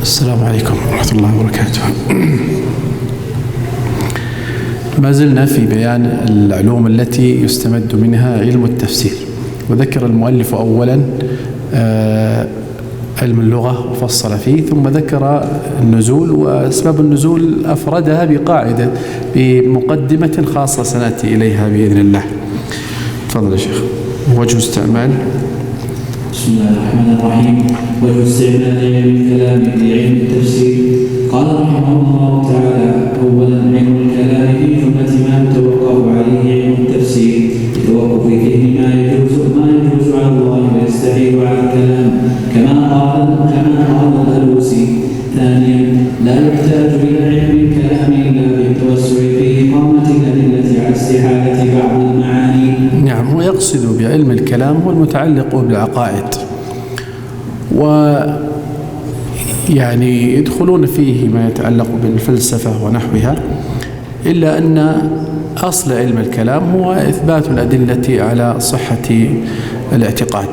السلام عليكم ورحمة الله وبركاته. ما زلنا في بيان العلوم التي يستمد منها علم التفسير، وذكر المؤلف أولا علم اللغة وفصل فيه، ثم ذكر النزول وأسباب النزول أفردها بقاعدة بمقدمة خاصة سنأتي إليها بإذن الله. تفضل يا شيخ. وجه استعمال. بسم الله الرحمن الرحيم. وجه استعمال علم الكلام في علم التفسير. قال رحمه الله تعالى: أولا علم الكلام في جملة ما يتوقف عليه علم التفسير بتوقف فهم ما يجوز على الله ويستحيل على الكلام، كما قال الألوسي. ثانيا لا يحتاج إلى علم الكلام إلا بالتوسع في إقامة الأدلة على استحالة بعض المعاني. نعم، هو يقصد بعلم الكلام هو المتعلق بالعقائد، ويعني يدخلون فيه ما يتعلق بالفلسفة ونحوها، إلا أن أصل علم الكلام هو إثبات الأدلة على صحة الاعتقاد،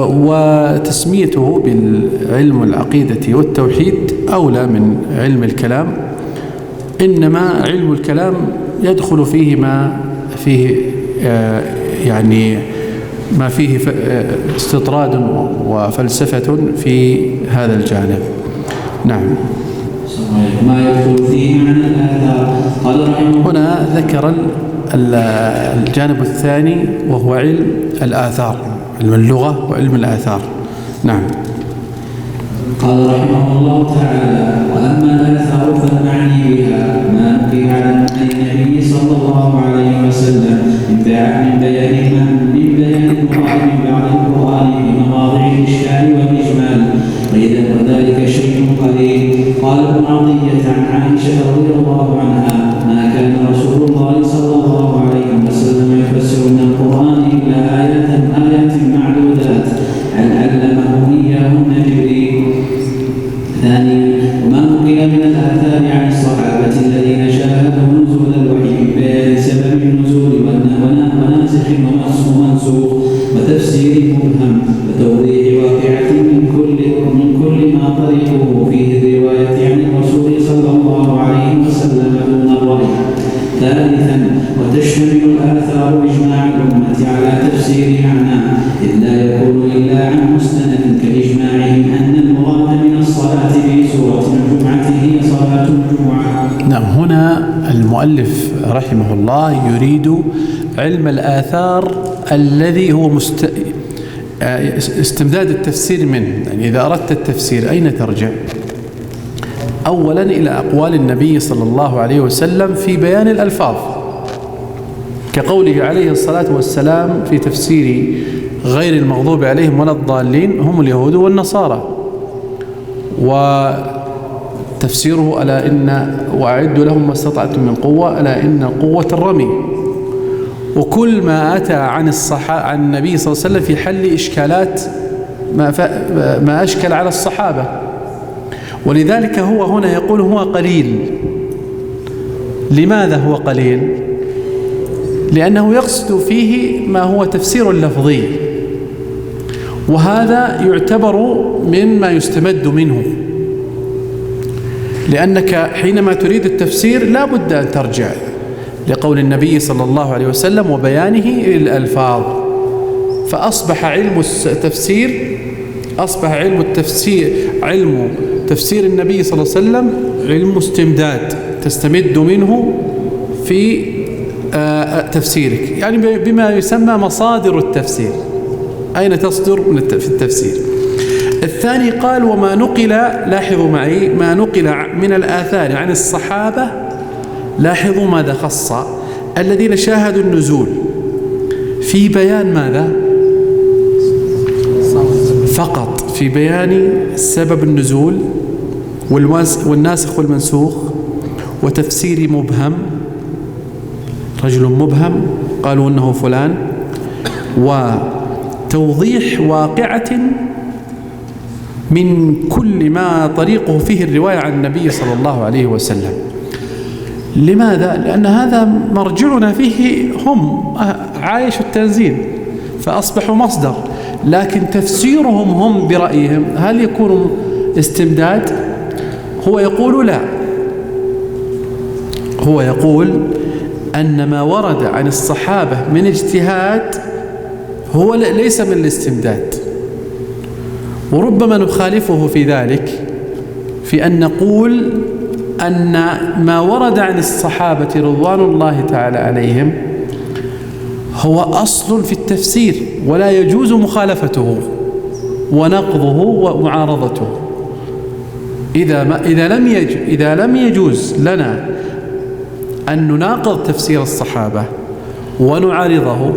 وتسميته بالعلم العقيدة والتوحيد أولى من علم الكلام. إنما علم الكلام يدخل فيه ما فيه يعني ما فيه استطراد وفلسفة في هذا الجانب. نعم. ما يدخل فيه معنى الآثار. قال هنا ذكر الجانب الثاني وهو علم الآثار، علم اللغة وعلم الآثار. نعم. قال رحمه الله تعالى: وأما الآثار فالمعني بها ما نقل عن النبي صلى الله عليه وسلم من بيان المراد من بعض القرآن بمواضع الإشكال والإجمال، وذلك شيء قليل. قال ابن عطية عن عائشة رضي الله عنها: ما كان رسول الله صلى الله عليه وسلم يفسر من القرآن إلا آيات معدودات علمه إياهن جبريل. ثانيا وما نقل من الآثار عن الصحابة الذين شاهدوا نزول الوحي ببيان سبب النزول وناسخ ومنسوخ وتفسير مبهم وتوضيح واقعة من كل ما طريقه فيه الرواية عن الرسول صلى الله عليه وسلم دون الرأي. ثالثا وتشتمل الآثار إجماع الأمة على تفسير معناه، إذ لا يكون إلا عن مستند كإجماعهم أن المراد من الصلاة في سورة الجمعة هي صلاة الجمعة. نعم. هنا المؤلف رحمه الله يريد علم الآثار الذي هو استمداد التفسير منه. يعني إذا أردت التفسير أين ترجع؟ أولا إلى أقوال النبي صلى الله عليه وسلم في بيان الألفاظ، كقوله عليه الصلاة والسلام في تفسير غير المغضوب عليهم ولا الضالين هم اليهود والنصارى، وتفسيره ألا إن وأعدوا لهم ما استطعتم من قوة ألا إن قوة الرمي، وكل ما أتى عن النبي صلى الله عليه وسلم في حل إشكالات ما أشكل على الصحابة. ولذلك هو هنا يقول هو قليل. لماذا هو قليل؟ لأنه يقصد فيه ما هو تفسير لفظي، وهذا يعتبر مما يستمد منه، لأنك حينما تريد التفسير لا بد أن ترجع لقول النبي صلى الله عليه وسلم وبيانه للألفاظ. فأصبح علم علم تفسير النبي صلى الله عليه وسلم علم استمداد تستمد منه في تفسيرك، يعني بما يسمى مصادر التفسير، أين تصدر في التفسير. الثاني قال وما نقل، لاحظوا معي، ما نقل من الآثار عن الصحابة، لاحظوا ماذا خص الذين شاهدوا النزول في بيان ماذا؟ فقط في بيان سبب النزول والناسخ والمنسوخ وتفسير مبهم، رجل مبهم قالوا إنه فلان، وتوضيح واقعة من كل ما طريقه فيه الرواية عن النبي صلى الله عليه وسلم. لماذا؟ لأن هذا مرجعنا فيه هم عايش التنزيل فأصبحوا مصدر، لكن تفسيرهم هم برأيهم هل يكون استمداد؟ هو يقول لا، هو يقول أن ما ورد عن الصحابة من اجتهاد هو ليس من الاستمداد، وربما نخالفه في ذلك في أن نقول أن ما ورد عن الصحابة رضوان الله تعالى عليهم هو أصل في التفسير ولا يجوز مخالفته ونقضه ومعارضته. إذا لم يجوز لنا أن نناقض تفسير الصحابة ونعارضه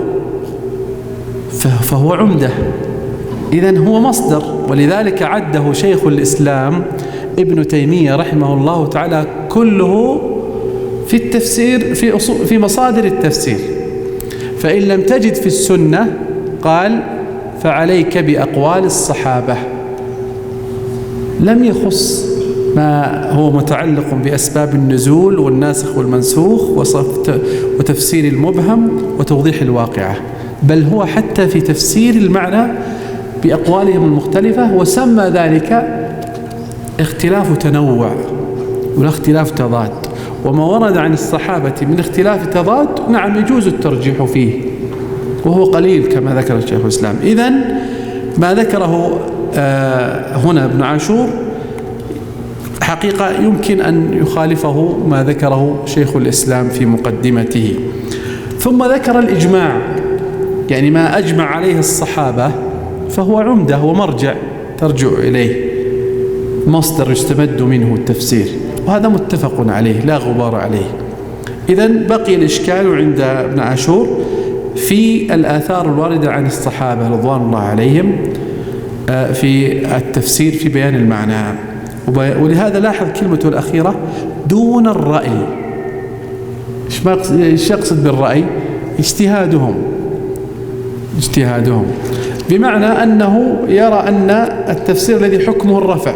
فهو عمدة، إذن هو مصدر. ولذلك عده شيخ الإسلام ابن تيمية رحمه الله تعالى كله في التفسير في مصادر التفسير. فإن لم تجد في السنة قال فعليك بأقوال الصحابة، لم يخص ما هو متعلق بأسباب النزول والناسخ والمنسوخ وتفسير المبهم وتوضيح الواقعة، بل هو حتى في تفسير المعنى بأقوالهم المختلفة، وسمى ذلك اختلاف تنوع ولا اختلاف تضاد. وما ورد عن الصحابة من اختلاف تضاد نعم يجوز الترجيح فيه، وهو قليل كما ذكر الشيخ الإسلام. إذن ما ذكره هنا ابن عاشور حقيقة يمكن أن يخالفه ما ذكره شيخ الإسلام في مقدمته. ثم ذكر الإجماع، يعني ما أجمع عليه الصحابة فهو عمدة ومرجع ترجع إليه، مصدر يستمد منه التفسير، وهذا متفق عليه لا غبار عليه. إذن بقي الإشكال عند ابن عاشور في الآثار الواردة عن الصحابة رضوان الله عليهم في التفسير في بيان المعنى. ولهذا لاحظ كلمته الأخيرة دون الرأي. إيش يقصد بالرأي؟ اجتهادهم، بمعنى أنه يرى أن التفسير الذي حكمه الرفع.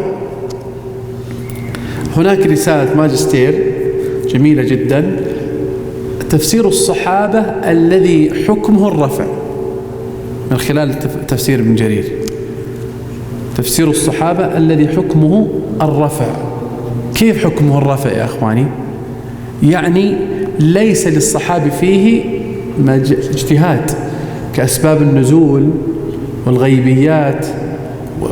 هناك رسالة ماجستير جميلة جدا، تفسير الصحابة الذي حكمه الرفع، من خلال تفسير ابن جرير. تفسير الصحابة الذي حكمه الرفع. كيف حكمه الرفع يا أخواني؟ يعني ليس للصحابي فيه اجتهاد كأسباب النزول والغيبيات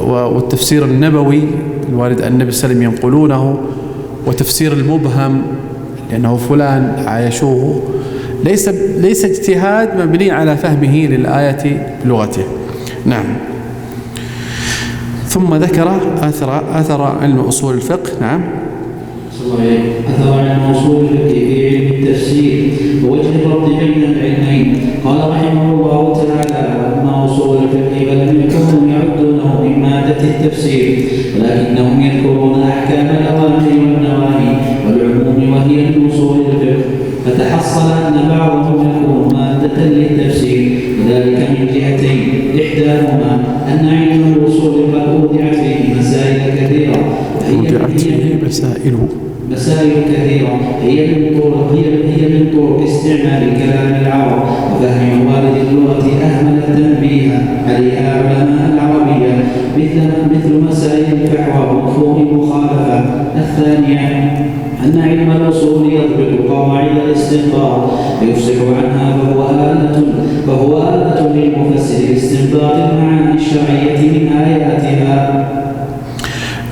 والتفسير النبوي الوارد عن النبي صلى الله عليه وسلم ينقلونه، وتفسير المبهم لأنه فلان عايشوه. ليس اجتهاد مبني على فهمه للآية بلغته. نعم. ثم ذكر أثر علم أصول الفقه. نعم. أثر علم أصول الفقه في علم التفسير ووجه الربط بين العلمين. قال رحمه الله تعالى: أما أصول الفقه فلم يكونوا يعدونه من مادة التفسير، ولكنهم يذكرون أحكام الأوامر والنواهي والعموم وهي من أصول الفقه، فتحصل أن بعضهم يكون مادة للتفسير، وذلك من جهتين: إحداهما أن علم الأصول قد أودع فيه مسائل كثيرة، مسائل كثيرة هي من طرق استعمال كلام العرب وفهم موارد اللغة أهمل التنبيه عليها علماء العربية، مثل مسائل الفحوى ومفهوم المخالفة. الثانية أن علم الأصول يضبط قواعد الاستنباط ويفصح عنها، فهو آلة للمفسر لاستنباط المعاني الشرعية من آياتها.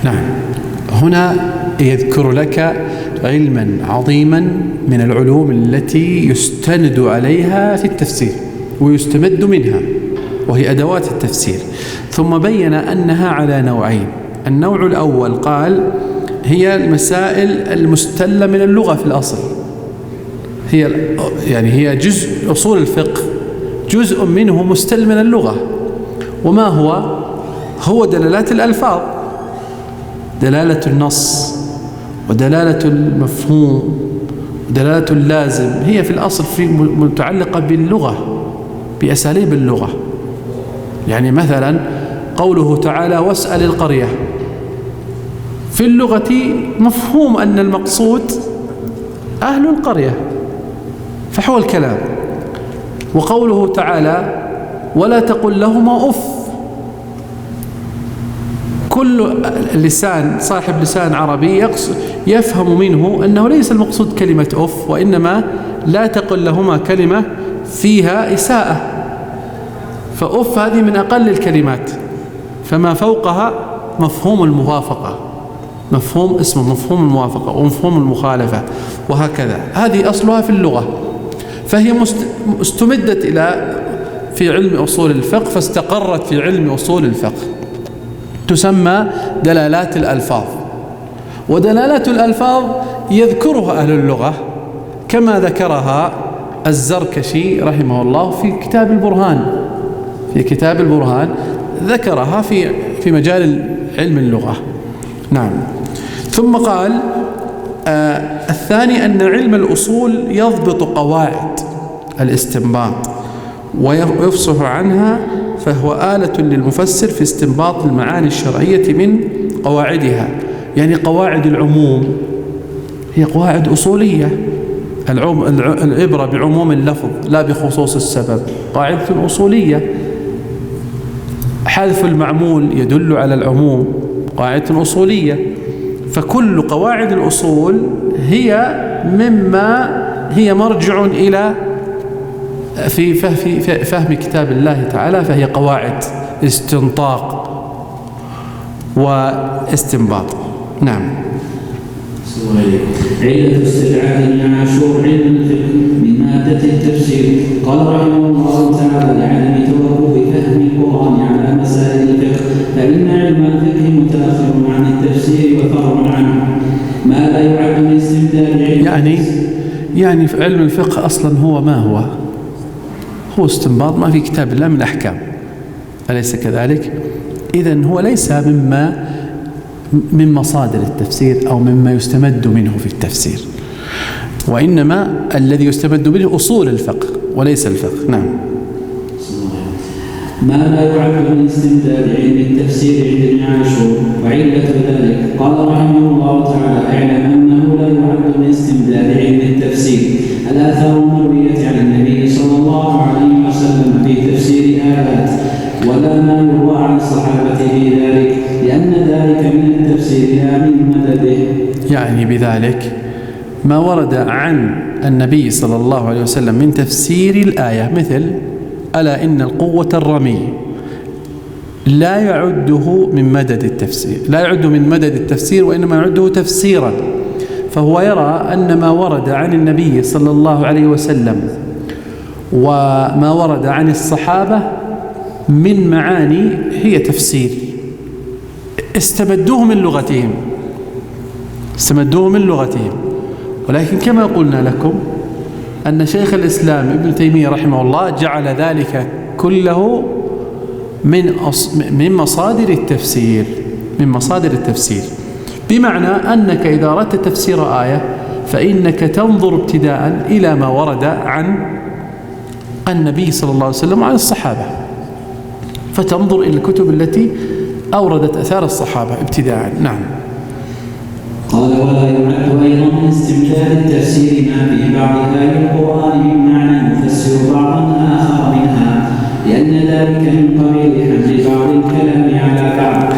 نعم. هنا يذكر لك علما عظيما من العلوم التي يستند عليها في التفسير ويستمد منها، وهي أدوات التفسير. ثم بين أنها على نوعين. النوع الأول قال هي المسائل المستلة من اللغة في الأصل، هي جزء أصول الفقه، جزء منه مستل من اللغة. وما هو دلالات الألفاظ، دلالة النص ودلالة المفهوم ودلالة اللازم، هي في الأصل متعلقة باللغة، بأساليب اللغة. يعني مثلا قوله تعالى: واسأل القرية، في اللغة مفهوم أن المقصود أهل القرية، فحوى الكلام. وقوله تعالى: ولا تقل لهما أف، كل لسان صاحب لسان عربي يفهم منه أنه ليس المقصود كلمة أف، وإنما لا تقل لهما كلمة فيها إساءة، فأف هذه من أقل الكلمات، فما فوقها مفهوم الموافقة، مفهوم اسمه مفهوم الموافقة ومفهوم المخالفة، وهكذا. هذه أصلها في اللغة، فهي استمدت في علم أصول الفقه، فاستقرت في علم أصول الفقه، تسمى دلالات الألفاظ. ودلالات الألفاظ يذكرها أهل اللغة كما ذكرها الزركشي رحمه الله في كتاب البرهان، في كتاب البرهان ذكرها في مجال علم اللغة. نعم. ثم قال الثاني أن علم الأصول يضبط قواعد الاستنباط ويفصح عنها، فهو آلة للمفسر في استنباط المعاني الشرعية من قواعدها. يعني قواعد العموم هي قواعد أصولية، العبرة بعموم اللفظ لا بخصوص السبب، قاعدة أصولية. حذف المعمول يدل على العموم، قاعدة أصولية. فكل قواعد الأصول هي مرجع إلى في فهم كتاب الله تعالى، فهي قواعد استنطاق واستنباط. نعم. علة استدعاء ابن عاشور علم الفقه من مادة التفسير. قال رحمه الله تعالى لعدم توقف فهم القرآن على مسائل الفقه، فإن علم الفقه متأخر عن التفسير وفرع عنه ما لا يعد من استمداد علم. يعني في علم الفقه أصلا هو ما هو استنباط ما في كتاب الله من أحكام، أليس كذلك؟ إذن هو ليس من مصادر التفسير أو مما يستمد منه في التفسير، وإنما الذي يستمد منه أصول الفقه وليس الفقه. نعم. ما لا يعد من استمداد علم التفسير عند ابن عاشور، وعلة ذلك قال رحمه الله تعالى اعلم أنه لا يعد من استمداد علم التفسير الآثار المروية عن النبي صلى الله عليه وسلم في تفسير آيات، ولا ما يروى عن الصحابة في ذلك، لأن ذلك من التفسير لا من مدده. يعني بذلك ما ورد عن النبي صلى الله عليه وسلم من تفسير الآية، مثل ألا إن القوة الرمي، لا يعده من مدد التفسير، لا يعد من مدد التفسير، وإنما يعده تفسيرا. فهو يرى أن ما ورد عن النبي صلى الله عليه وسلم وما ورد عن الصحابة من معاني هي تفسير، استمدوه من لغتهم. ولكن كما قلنا لكم أن شيخ الإسلام ابن تيمية رحمه الله جعل ذلك كله من مصادر التفسير، بمعنى أنك إذا أردت تفسير آية فإنك تنظر ابتداء إلى ما ورد عن النبي صلى الله عليه وسلم وعن الصحابة، فتنظر إلى الكتب التي أوردت أثار الصحابة ابتداء. نعم. قال ولا يعد أيضا من استمداد التفسير ما في بعض آيات القرآن من معنى يفسر بعضا آخر منها، لأن ذلك من قبيل حمل بعض الكلام على بعض.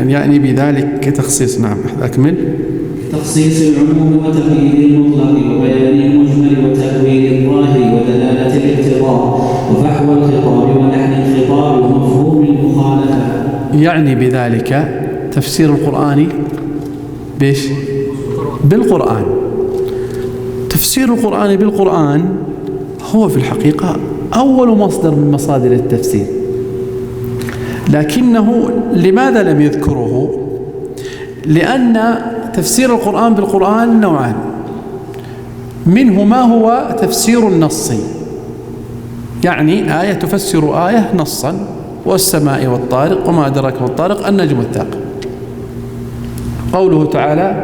يعني بذلك تخصيص. نعم. أكمل. تخصيص العموم وتقييد المطلق وبيان المجمل وتأويل الظاهر ودلالة الاقتضاء وفحوى الخطاب ولحن الخطاب ومفهوم المخالفة. يعني بذلك تفسير القرآن بالقرآن. تفسير القرآن بالقرآن هو في الحقيقة أول مصدر من مصادر التفسير، لكنه لماذا لم يذكره؟ لأن تفسير القرآن بالقرآن نوعان، منه ما هو تفسير النصي، يعني آية تفسر آية نصا، والسماء والطارق وما أدراك ما الطارق النجم الثاقب. قوله تعالى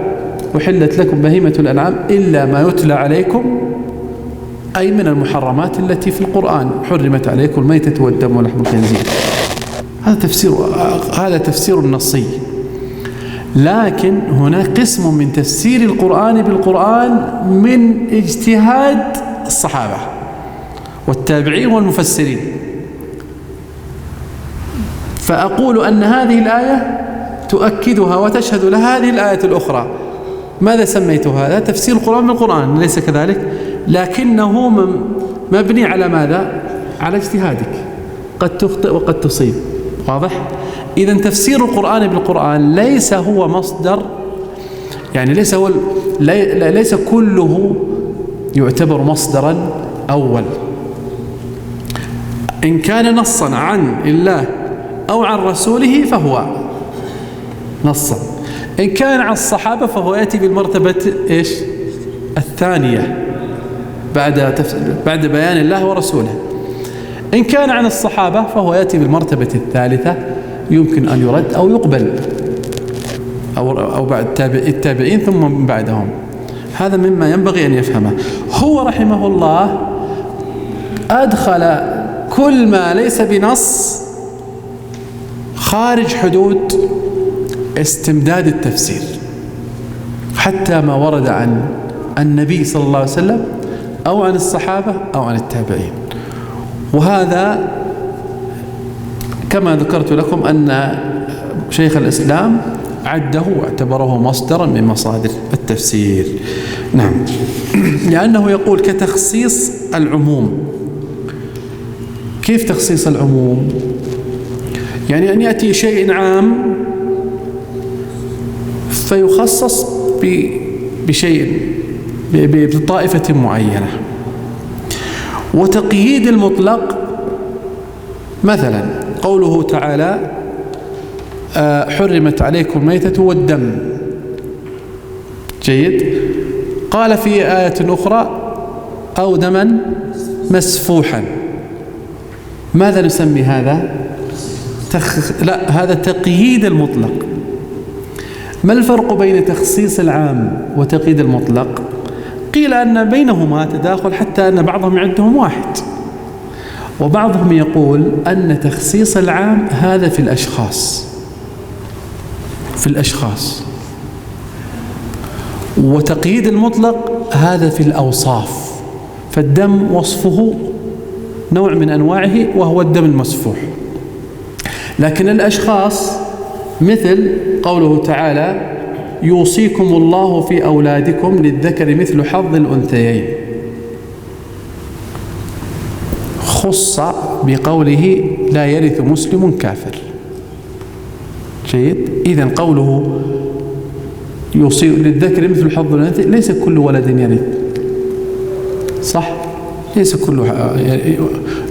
أحلت لكم بهيمة الأنعام إلا ما يتلى عليكم، أي من المحرمات التي في القرآن، حرمت عليكم الميتة والدم ولحم الخنزير. هذا تفسير النصي. لكن هناك قسم من تفسير القرآن بالقرآن من اجتهاد الصحابة والتابعين والمفسرين، فأقول أن هذه الآية تؤكدها وتشهد لها هذه الآية الأخرى. ماذا سميت هذا؟ تفسير القرآن بالقرآن، ليس كذلك؟ لكنه مبني على ماذا؟ على اجتهادك، قد تخطئ وقد تصيب. واضح؟ إذن تفسير القرآن بالقرآن ليس هو مصدر، يعني ليس كله يعتبر مصدرا أول. إن كان نصا عن الله أو عن رسوله فهو نصا، إن كان عن الصحابة فهو يأتي بالمرتبة إيش؟ الثانية بعد بيان الله ورسوله. إن كان عن الصحابة فهو يأتي بالمرتبة الثالثة، يمكن أن يرد أو يقبل، أو بعد التابعين ثم من بعدهم. هذا مما ينبغي أن يفهمه. هو رحمه الله أدخل كل ما ليس بنص خارج حدود استمداد التفسير، حتى ما ورد عن النبي صلى الله عليه وسلم أو عن الصحابة أو عن التابعين. وهذا كما ذكرت لكم أن شيخ الإسلام عده واعتبره مصدرا من مصادر التفسير. نعم، لأنه يقول كتخصيص العموم. كيف تخصيص العموم؟ يعني أن يأتي شيء عام فيخصص بشيء بطائفة معينة. وتقييد المطلق مثلا قوله تعالى حرمت عليكم الميتة والدم، جيد. قال في آية أخرى أو دما مسفوحا. ماذا نسمي هذا؟ لا، هذا تقييد المطلق. ما الفرق بين تخصيص العام وتقييد المطلق؟ قيل أن بينهما تداخل، حتى أن بعضهم يعدهم واحد، وبعضهم يقول أن تخصيص العام هذا في الأشخاص، وتقييد المطلق هذا في الأوصاف. فالدم وصفه نوع من أنواعه وهو الدم المسفوح، لكن الأشخاص مثل قوله تعالى يوصيكم الله في أولادكم للذكر مثل حظ الأنثيين، خص بقوله لا يرث مسلم كافر، جيد. إذن قوله يوصي للذكر مثل حظ الأنثيين، ليس كل ولد يرث، صح؟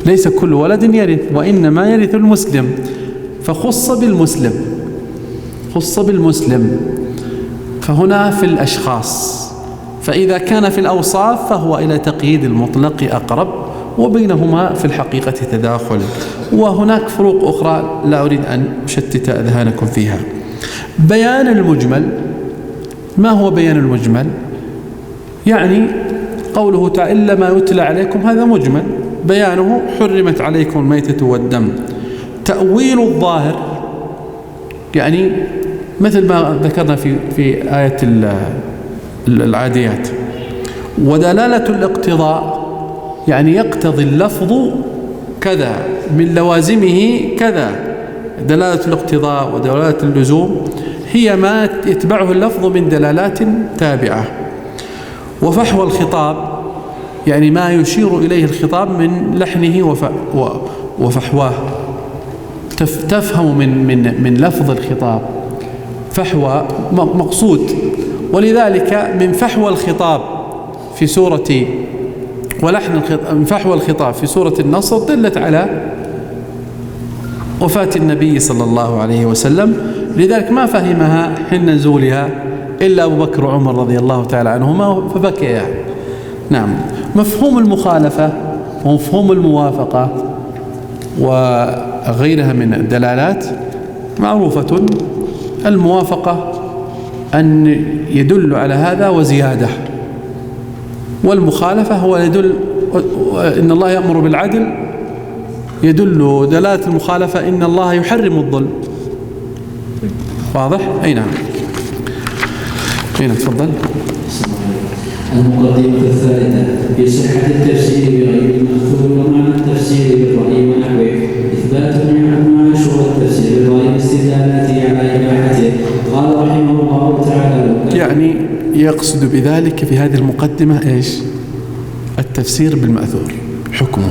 ليس كل ولد يرث، وإنما يرث المسلم، فخص بالمسلم. فهنا في الأشخاص. فإذا كان في الأوصاف فهو إلى تقييد المطلق أقرب، وبينهما في الحقيقة تداخل. وهناك فروق أخرى لا أريد أن أشتت أذهانكم فيها. بيان المجمل. ما هو بيان المجمل؟ يعني قوله تعالى إلا ما يتلى عليكم، هذا مجمل. بيانه حرمت عليكم الميتة والدم. تأويل الظاهر، يعني مثل ما ذكرنا في آية العاديات. ودلالة الاقتضاء، يعني يقتضي اللفظ كذا من لوازمه كذا. دلالة الاقتضاء ودلالة اللزوم هي ما يتبعه اللفظ من دلالات تابعة. وفحوى الخطاب، يعني ما يشير إليه الخطاب من لحنه وفحواه، تفهم من لفظ الخطاب. فحوى مقصود، ولذلك من فحوى الخطاب في سورة ولحن الخطاب، من فحوى الخطاب في سورة النصر دلت على وفاة النبي صلى الله عليه وسلم. لذلك ما فهمها حين نزولها إلا أبو بكر وعمر رضي الله تعالى عنهما فبكيا. نعم. مفهوم المخالفة ومفهوم الموافقة وغيرها من الدلالات معروفة. الموافقة أن يدل على هذا وزيادة، والمخالفة هو يدل إن الله يأمر بالعدل، يدل دلالة المخالفة إن الله يحرم الظلم. واضح؟ أي نعم. تفضل. المقدمة الثالثة في صحة التفسير بغير المأثور ومعنى التفسير بالرأي ونحوه. إثبات ابن عاشور التفسير يقصد بذلك في هذه المقدمة إيش؟ التفسير بالمأثور. حكمه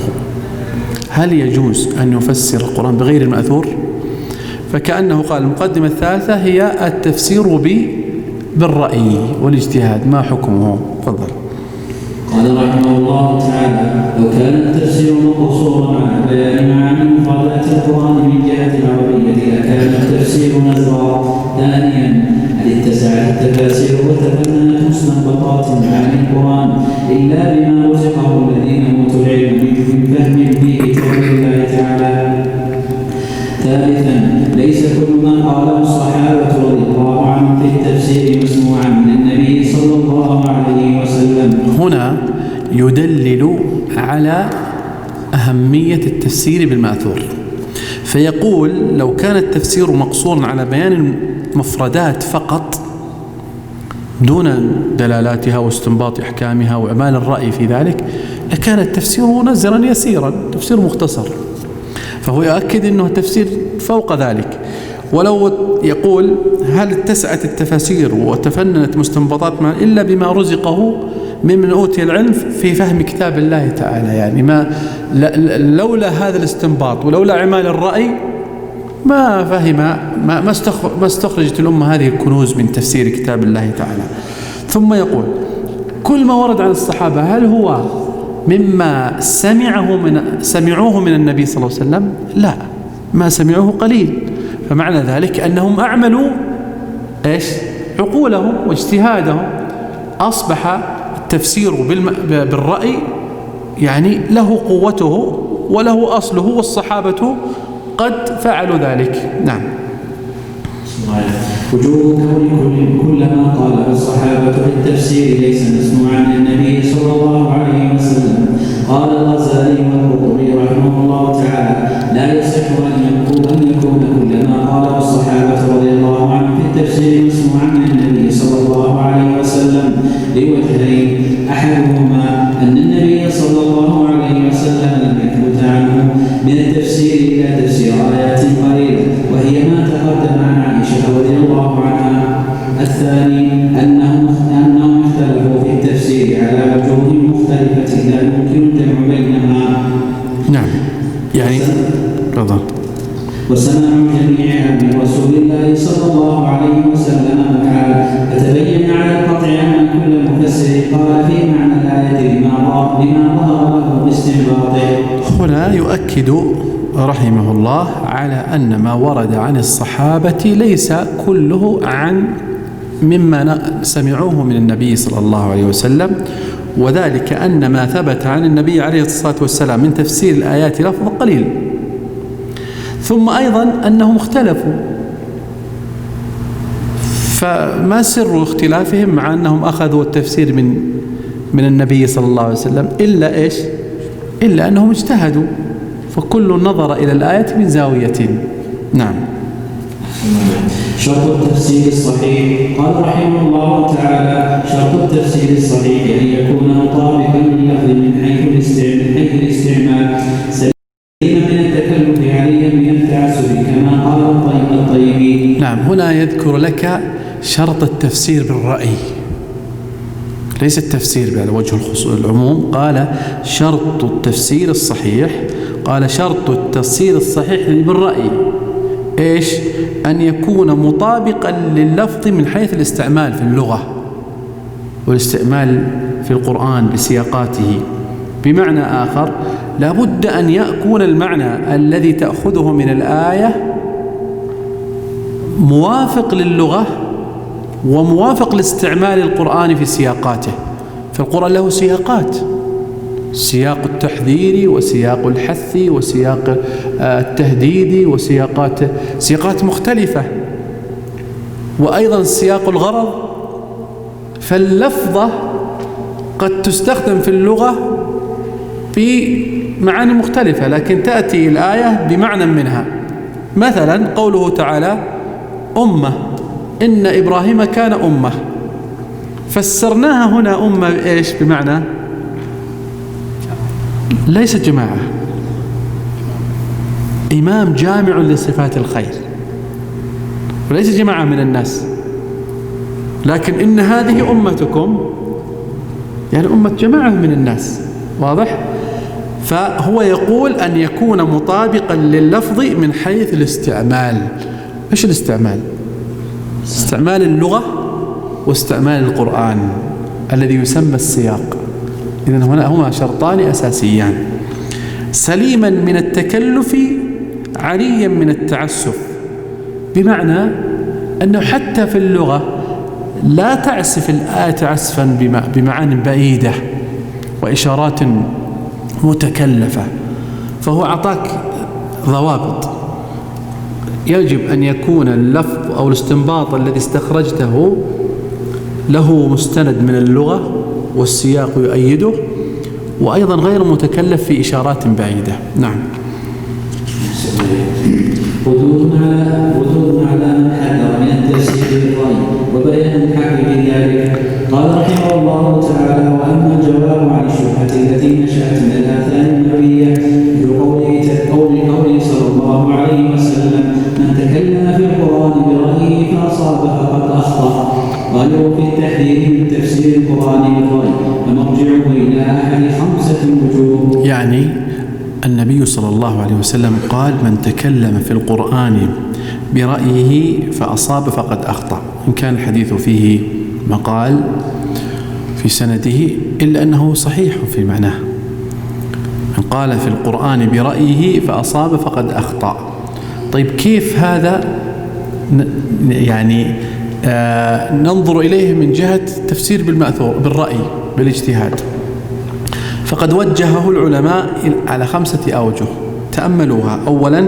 هل يجوز أن يفسر القرآن بغير المأثور؟ فكأنه قال المقدمة الثالثة هي التفسير بالرأي والاجتهاد، ما حكمه؟ تفضل. قال رحمه الله تعالى: لو كان التفسير مقصورا على بيان معاني مفردات القرآن من جهة العربية لكان التفسير نزرا. ثانيا: هل اتسعت التفاسير وتفننت مستنبطات معاني القرآن إلا بما رزقه الذين أوتوا العلم من فهم في كتاب الله تعالى. ثالثا: ليس كل ما قاله الصحابة رضي الله عنهم في التفسير مسموعا من النبي صلى الله عليه وسلم. هنا يدلل على أهمية التفسير بالمأثور، فيقول لو كان التفسير مقصورا على بيان المفردات فقط دون دلالاتها واستنباط أحكامها وإعمال الرأي في ذلك لكان التفسير نزرا يسيرا، تفسير مختصر. فهو يؤكد أنه تفسير فوق ذلك. ولو يقول هل اتسعت التفاسير وتفننت مستنبطات ما إلا بما رزقه ممن أوتي العلم في فهم كتاب الله تعالى، يعني لولا هذا الاستنباط ولولا اعمال الرأي ما فهم ما استخرجت الأمة هذه الكنوز من تفسير كتاب الله تعالى. ثم يقول كل ما ورد عن الصحابة هل هو مما سمعوه من النبي صلى الله عليه وسلم؟ لا، ما سمعوه قليل. فمعنى ذلك أنهم أعملوا عقولهم واجتهادهم. أصبح التفسير بالرأي يعني له قوته وله أصله، والصحابة قد فعلوا ذلك. نعم. وجوب كل ما قاله الصحابة في التفسير ليس مسموعا عن النبي صلى الله عليه وسلم. قال الغزالي والقرطبي رحمه الله تعالى: لا يصح أن يكون كل ما قاله الصحابة رضي الله عنهم في التفسير مسموعا عن النبي صلى الله عليه وسلم لوجهين: أحدهما أن النبي صلى الله عليه وسلم لم يثبت عنه من التفسير إلا تفسير آيات قليلة وهي ما تقدم عن عائشة رضي الله عنها. الثاني أنهم اختلفوا في التفسير على وجوه مختلفة لا يمكن الجمع بينها. نعم، يعني رضا وسمع جميعا من رسول الله صلى الله عليه وسلم قال: فتبين على القطع أن كل مفسر قال في معنى الآية بما ظهر له باستنباطه. هنا يؤكد رحمه الله على أن ما ورد عن الصحابة ليس كله مما سمعوه من النبي صلى الله عليه وسلم، وذلك أن ما ثبت عن النبي عليه الصلاة والسلام من تفسير الآيات لفظ قليل. ثم أيضا أنهم اختلفوا، فما سر اختلافهم مع أنهم أخذوا التفسير من النبي صلى الله عليه وسلم إلا أنهم اجتهدوا، فكل نظر إلى الآية من زاوية. نعم. شرط التفسير الصحيح. قال رحمه الله تعالى: شرط التفسير الصحيح أن يكون مطابقا لللفظ من حيث الاستعمال سليما من التكلف عليا من التعسف كما قال الطيبي. نعم، هنا يذكر لك شرط التفسير بالرأي، ليس التفسير على وجه العموم. قال شرط التفسير الصحيح، قال شرط التفسير الصحيح بالرأي أن يكون مطابقا لللفظ من حيث الاستعمال في اللغة والاستعمال في القرآن بسياقاته. بمعنى آخر، لابد أن يكون المعنى الذي تأخذه من الآية موافق للغة وموافق لاستعمال القرآن في سياقاته. فالقرآن له سياقات، سياق التحذير وسياق الحث وسياق التهديد سياقات مختلفة، وأيضا سياق الغرض. فاللفظة قد تستخدم في اللغة بمعاني مختلفة، لكن تأتي الآية بمعنى منها. مثلا قوله تعالى: أمة، إن إبراهيم كان أمة، فسرناها هنا أمة بمعنى ليس جماعة، إمام جامع لصفات الخير، وليس جماعة من الناس. لكن إن هذه أمتكم يعني أمة جماعة من الناس، واضح؟ فهو يقول أن يكون مطابقا لللفظ من حيث الاستعمال. إيش الاستعمال؟ استعمال اللغة واستعمال القرآن الذي يسمى السياق. إذن هما شرطان أساسيان: سليما من التكلف عريا من التعسف، بمعنى أنه حتى في اللغة لا تعسف الآية عسفا بمعان بعيدة وإشارات متكلفة، فهو أعطاك ضوابط. يجب أن يكون اللفظ أو الاستنباط الذي استخرجته له مستند من اللغة والسياق يؤيده، وأيضا غير متكلف في إشارات بعيدة. نعم. ردود على من حذر من التفسير بالرأي وبيان الحق بذلك. قال رحمه الله تعالى: وأما الجواب عن الشبهة التي نشأت من الآثار النبوية بقوله صلى الله عليه وسلم: من تكلم في القرآن برأيه فأصاب فقد أخطأ. قالوا في التحذير من تفسير القرآن بالرأي فمرجعه إلى أحد 5 وجوه. يعني النبي صلى الله عليه وسلم قال: من تكلم في القرآن برأيه فأصاب فقد أخطأ، إن كان الحديث فيه مقال في سنده إلا أنه صحيح في معناه. من قال في القرآن برأيه فأصاب فقد أخطأ. طيب كيف هذا يعني ننظر إليه من جهة التفسير بالمأثور بالرأي بالاجتهاد؟ فقد وجهه العلماء على 5 أوجه، تأملوها. أولها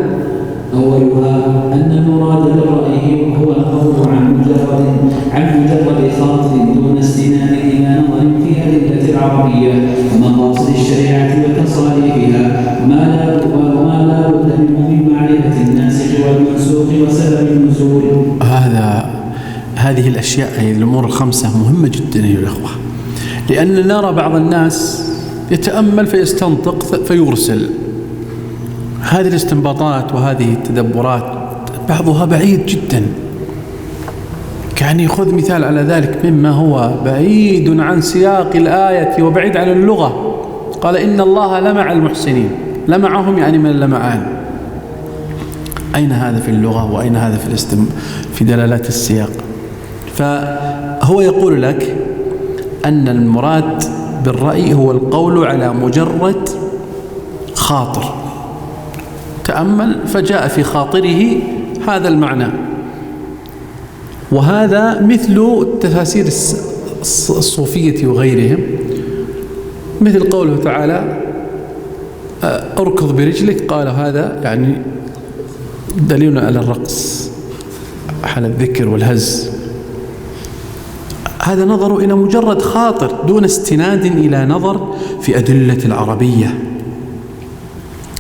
أن المراد بالرأي هو القول عن مجرد خاطر دون استناد إلى نظر في أدلة العربية ومقاصد الشريعة وتصاريفها، وما لا بد منه من معرفة الناسخ والمنسوخ وسبب النزول. هذه الأشياء، هذه الأمور ال5 مهمة جدا أيها الأخوة، لأن نرى بعض الناس يتأمل فيستنطق فيرسل. هذه الاستنباطات وهذه التدبرات بعضها بعيد جدا. يعني خذ مثال على ذلك مما هو بعيد عن سياق الآية وبعيد عن اللغة. قال: إن الله لمع المحسنين، لمعهم يعني من اللمعان. أين هذا في اللغة وأين هذا في دلالات السياق؟ فهو يقول لك أن المراد بالرأي هو القول على مجرد خاطر، تأمل فجاء في خاطره هذا المعنى. وهذا مثل التفاسير الصوفية وغيرهم، مثل قوله تعالى: اركض برجلك، قال هذا يعني دليل على الرقص، على الذكر والهز. هذا نظر إلى مجرد خاطر دون استناد إلى نظر في أدلة العربية.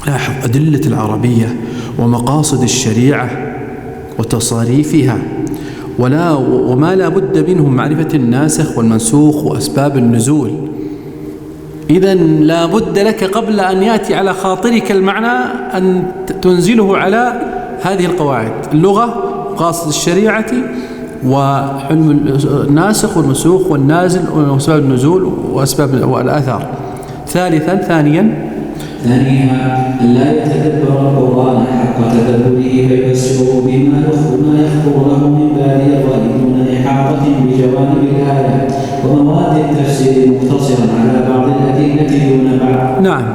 لاحظ، أدلة العربية ومقاصد الشريعة وتصاريفها، وما لا بد منه معرفة الناسخ والمنسوخ وأسباب النزول. إذن لا بد لك قبل أن يأتي على خاطرك المعنى أن تنزله على هذه القواعد: اللغة، مقاصد الشريعة، وعلم الناسخ والمنسوخ والنازل وأسباب النزول وأسباب والآثار. ثانيا أن لا يتدبر القرآن حق تدبره فيفسره بما يخطر له من باب الرأي دون إحاطة بجوانب الآية ومواد التفسير مقتصرا على بعض الأدلة دون بعض. نعم،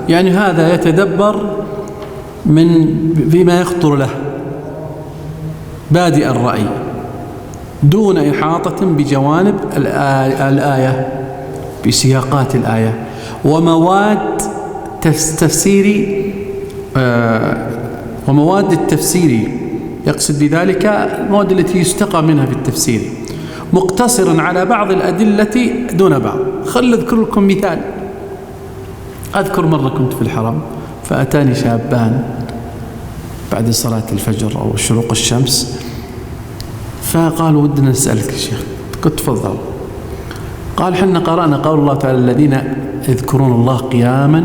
يعني هذا يتدبر بما يخطر له بادئ الرأي دون إحاطة بجوانب الآية، بسياقات الآية ومواد ومواد التفسير. يقصد بذلك المواد التي يستقى منها في التفسير، مقتصرا على بعض الأدلة دون بعض. خل أذكر لكم مثال. أذكر مرة كنت في الحرم فأتاني شابان بعد صلاة الفجر أو شروق الشمس، فقالوا: ودنا نسألك يا شيخ. قلت: تفضل. قال: حنا قرأنا قول الله تعالى: الذين يذكرون الله قياما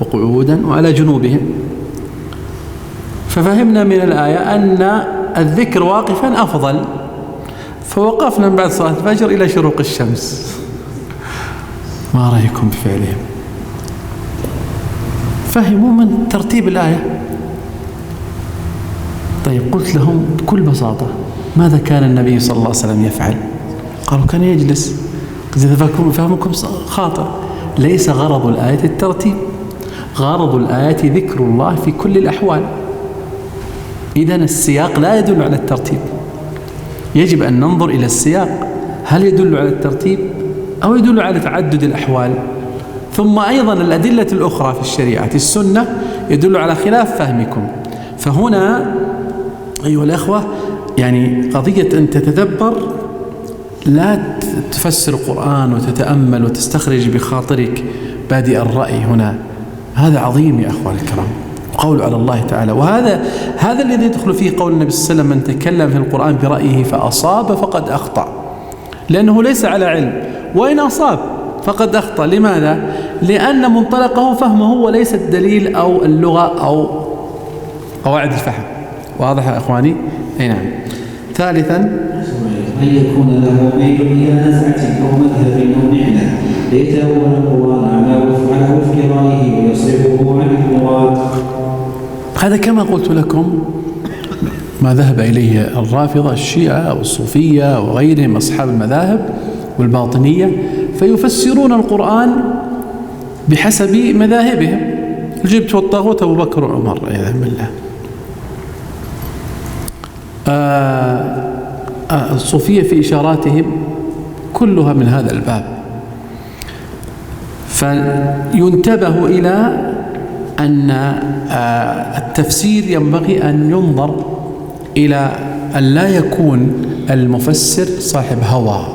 وقعودا وعلى جنوبهم. ففهمنا من الآية أن الذكر واقفا أفضل، فوقفنا من بعد صلاة الفجر إلى شروق الشمس. ما رأيكم بفعلهم؟ فهموا من ترتيب الآية. طيب قلت لهم بكل بساطة ماذا كان النبي صلى الله عليه وسلم يفعل؟ قالوا كان يجلس. إذا فهمكم خاطئ. ليس غرض الآية الترتيب، غرض الآية ذكر الله في كل الأحوال. إذن السياق لا يدل على الترتيب، يجب أن ننظر إلى السياق، هل يدل على الترتيب أو يدل على تعدد الأحوال؟ ثم أيضا الأدلة الأخرى في الشريعة السنة يدل على خلاف فهمكم. فهنا أيها الأخوة يعني قضية أن تتدبر، لا تفسر القرآن وتتأمل وتستخرج بخاطرك بادئ الرأي هنا، هذا عظيم يا أخوان الكرام، قول على الله تعالى. وهذا الذي يدخل فيه قول النبي صلى الله عليه وسلم: من تكلم في القرآن برأيه فأصاب فقد أخطأ، لأنه ليس على علم، وإن أصاب فقد أخطأ. لماذا؟ لأن منطلقه فهمه وليس الدليل أو اللغة أو قواعد الفهم. واضح يا إخواني؟ أي نعم. ثالثا أن يكون له ميل إلى نزعة أو مذهب أو معنى ليتأول القرآن على وفق رأيه ويصرفه عن المراد. هذا كما قلت لكم ما ذهب إليه الرافضة الشيعة أو الصوفية وغيرهم أصحاب المذاهب والباطنية، فيفسرون القرآن بحسب مذاهبهم. الجبت والطاغوت أبو بكر وعمر والعياذ بالله. الصوفية في إشاراتهم كلها من هذا الباب. فينتبه إلى أن التفسير ينبغي أن ينظر إلى أن لا يكون المفسر صاحب هوى.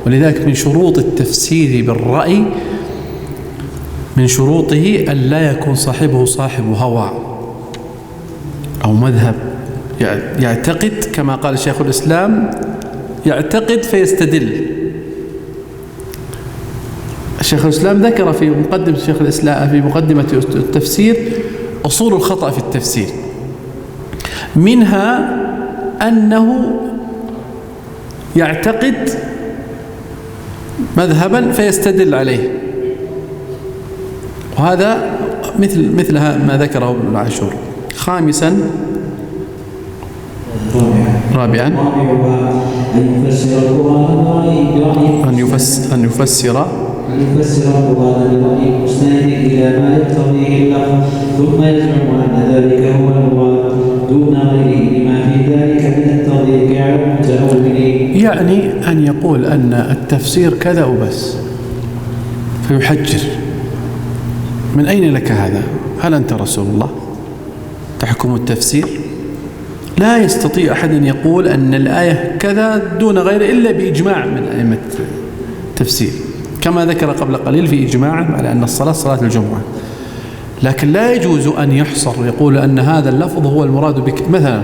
ولذلك من شروط التفسير بالرأي، من شروطه أن لا يكون صاحبه صاحب هوى أو مذهب يعتقد، كما قال شيخ الإسلام: يعتقد فيستدل. الشيخ الإسلام ذكر في مقدمة شيخ الإسلام في مقدمة التفسير أصول الخطأ في التفسير، منها أنه يعتقد مذهبا فيستدل عليه، وهذا مثل ما ذكره ابن عاشور. خامسا رابعا أن يفسر القرآن برأي مستند إلى ما يقتضيه اللفظ، ثم يزعم أن ذلك هو المراد دون غيره لما في ذلك من التضييق على المتأولين. يعني أن يقول أن التفسير كذا وبس فيحجر. من أين لك هذا؟ هل أنت رسول الله تحكم التفسير؟ لا يستطيع أحد أن يقول أن الآية كذا دون غيره إلا بإجماع من أئمة التفسير، كما ذكر قبل قليل في إجماعهم على أن الصلاة صلاة الجمعة. لكن لا يجوز أن يحصر يقول أن هذا اللفظ هو المراد بك. مثلا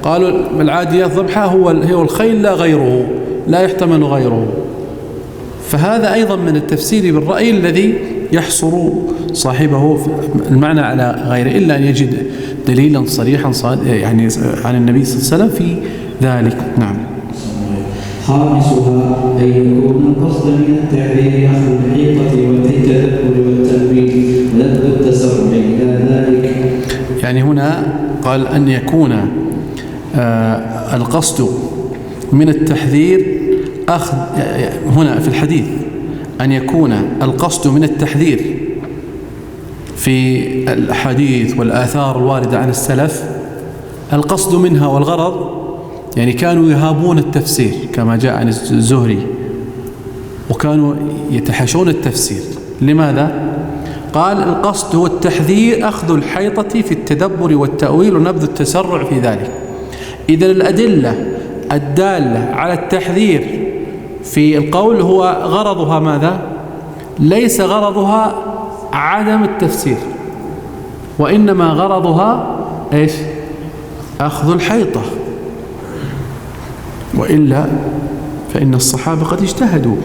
قالوا العاديات ضبحا هو الخيل لا غيره، لا يحتمل غيره. فهذا أيضا من التفسير بالرأي الذي يحصر صاحبه المعنى على غيره، إلا أن يجد دليلا صريحا يعني عن النبي صلى الله عليه وسلم في ذلك. نعم. خامسها أن يكون القصد من التعبير أخذ الحقيقة والتدبر والتأويل ولذ التسرع إلى ذلك. يعني هنا قال أن يكون القصد من التحذير أخذ، هنا في الحديث أن يكون القصد من التحذير في الحديث والآثار الواردة عن السلف، القصد منها والغرض يعني كانوا يهابون التفسير كما جاء عن الزهري، وكانوا يتحاشون التفسير. لماذا؟ قال القصد هو التحذير أخذ الحيطة في التدبر والتأويل ونبذ التسرع في ذلك. إذن الأدلة الدالة على التحذير في القول هو غرضها ماذا؟ ليس غرضها عدم التفسير، وإنما غرضها إيش؟ أخذ الحيطة. وإلا فإن الصحابة قد اجتهدوا.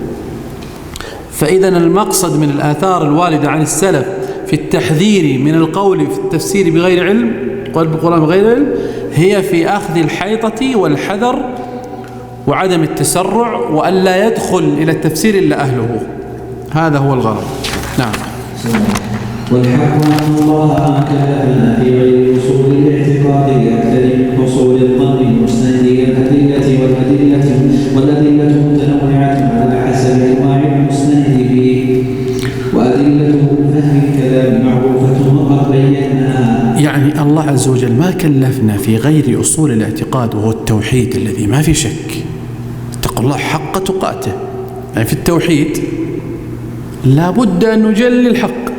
فإذا المقصد من الآثار الواردة عن السلف في التحذير من القول في التفسير بغير علم، قول بالقرآن بغير علم، هي في أخذ الحيطة والحذر وعدم التسرع، وأن لا يدخل إلى التفسير إلا أهله. هذا هو الغرض. نعم. والحق أن الله ما كلفنا في غير أصول الاعتقاد أكثر من أصول الظن المسند إلى الأدلة، والأدلة متنوعة على حسب أنواع المسند فيه، وأدلة فهم الكلام معروفة وقد بيناها. يعني الله عز وجل ما كلفنا في غير أصول الاعتقاد، وهو التوحيد الذي ما في شك. اتقوا الله حق تقاته. يعني في التوحيد لا بد أن نجلي الحق،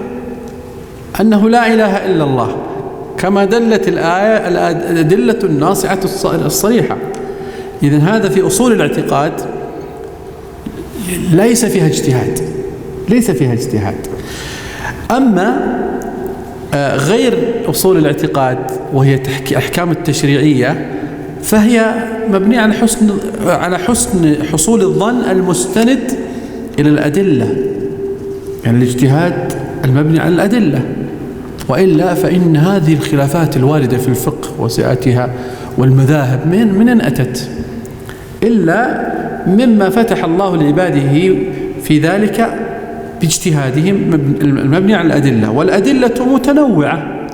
أنه لا إله إلا الله، كما دلت الآية الأدلة الناصعة الصريحة. إذن هذا في أصول الاعتقاد ليس فيها اجتهاد. أما غير أصول الاعتقاد وهي أحكام التشريعية، فهي مبنية على حسن حصول الظن المستند إلى الأدلة، يعني الاجتهاد المبني على الأدلة. وإلا فإن هذه الخلافات الواردة في الفقه وسعتها والمذاهب من أتت إلا مما فتح الله لعباده في ذلك باجتهادهم المبني على الأدلة. والأدلة متنوعة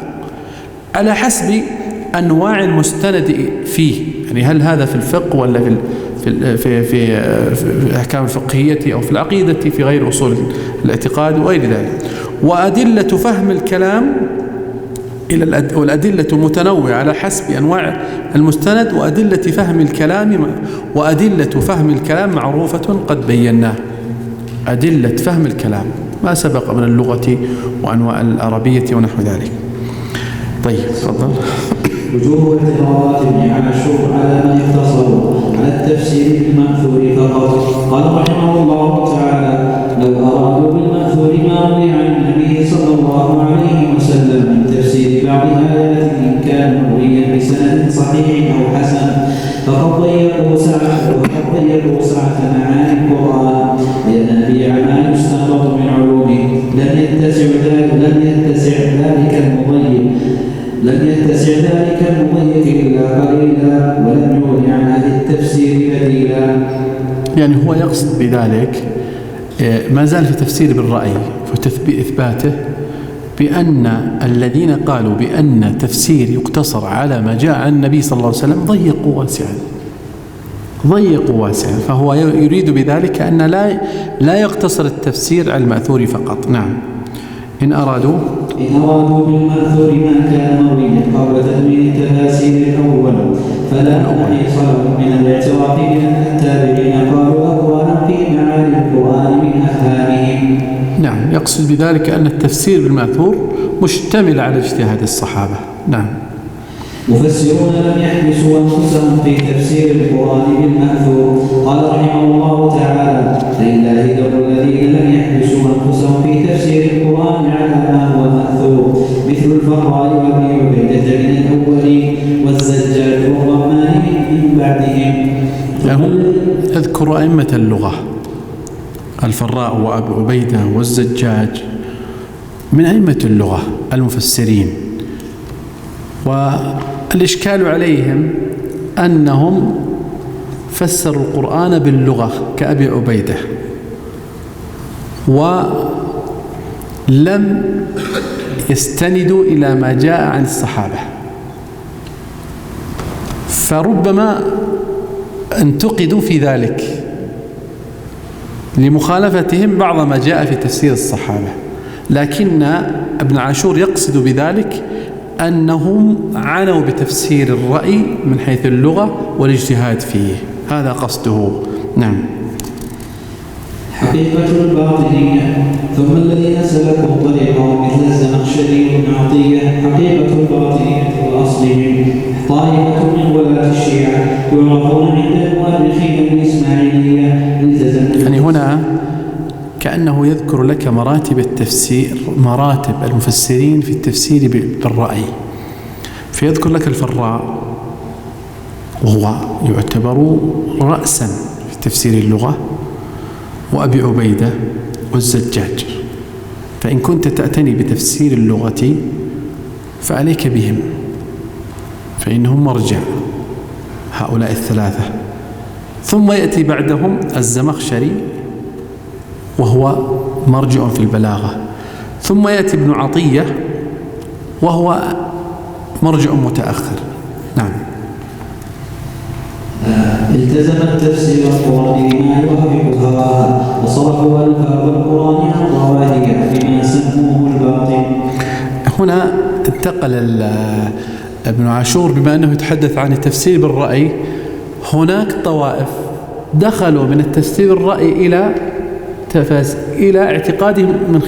على حسب أنواع المستند فيه، يعني هل هذا في الفقه ولا في الأحكام الفقهية أو في العقيدة في غير أصول الاعتقاد وغير ذلك. وأدلة فهم الكلام والأدلة متنوعة على حسب أنواع المستند، وأدلة فهم الكلام معروفة قد بيناه. أدلة فهم الكلام ما سبق من اللغة وأنواع العربية ونحو ذلك. طيب تفضل. وجوب اعتراضات ابن عاشور على من اختصروا على التفسير بالمأثور فقط. قال رحمه الله تعالى: لو أرادوا بالمأثور ما روي عن النبي صلى الله عليه وسلم من تفسير بعض آيات إن كان مرويا بسند صحيح أو حسن فقد ضيقوا سعة معاني القرآن لينابيع ما يستنبط من علومه. لم يتسع ذلك المضيق إلا قليلا، ولم يغن عن أهل التفسير بديلا. يعني هو يقصد بذلك ما زال في تفسير بالرأي وتثبيت إثباته، بأن الذين قالوا بأن تفسير يقتصر على ما جاء عن النبي صلى الله عليه وسلم ضيقوا واسعا. فهو يريد بذلك أن لا يقتصر التفسير على المأثور فقط. نعم. إن أرادوا بالمأثور ما كان مرويا قبل تدوين التفاسير الأول فلا محيص لهم من الاعتراف بأن التابعين قالوا أقوالا في معاني القرآن من أفهامهم. نعم، يقصد بذلك أن التفسير بالمأثور مشتمل على اجتهاد الصحابة. نعم. مفسرون لم يحبسوا أنفسهم في تفسير القرآن بالمأثور. قال رحمه الله تعالى: لله ذر الذين لم يحبسوا أنفسهم في تفسير القرآن على ما هو مأثور، مثل الفراء وأبي عبيدة من الأولين والزجاج والرحمن من بعدهم. يذكر أئمة اللغة الفراء وأبي عبيدة والزجاج من أئمة اللغة المفسرين، والإشكال عليهم أنهم فسروا القرآن باللغة كأبي عبيدة، ولم يستندوا إلى ما جاء عن الصحابة، فربما انتقدوا في ذلك لمخالفتهم بعض ما جاء في تفسير الصحابة. لكن ابن عاشور يقصد بذلك أنهم عنوا بتفسير الرأي من حيث اللغة والاجتهاد فيه، هذا قصده. نعم. حقيقة الباطنية. ثم الذين سلكوا طريقهم مثل الزمخشري بن عطية. حقيقة الباطنية وأصلهم طائفة من ولاة الشيعة يعرفون عند المؤرخين بالإسماعيلية. يعني هنا كأنه يذكر لك مراتب التفسير، مراتب المفسرين في التفسير بالرأي. فيذكر لك الفراء وهو يعتبر رأسا في تفسير اللغة، وأبي عبيدة والزجاج. فإن كنت تأتني بتفسير اللغة فعليك بهم، فإنهم مرجع هؤلاء الثلاثة. ثم يأتي بعدهم الزمخشري وهو مرجع في البلاغة، ثم يأتي ابن عطية وهو مرجع متأخر. نعم. التزم التفسير القرآن بما يوافق هواها، وصرفوا ألفاظ القرآن عن ظواهرها بما سموه الباطل. هنا انتقل ابن عاشور بما أنه يتحدث عن التفسير بالرأي. هناك طوائف دخلوا من التفسير بالرأي إلى اعتقادهم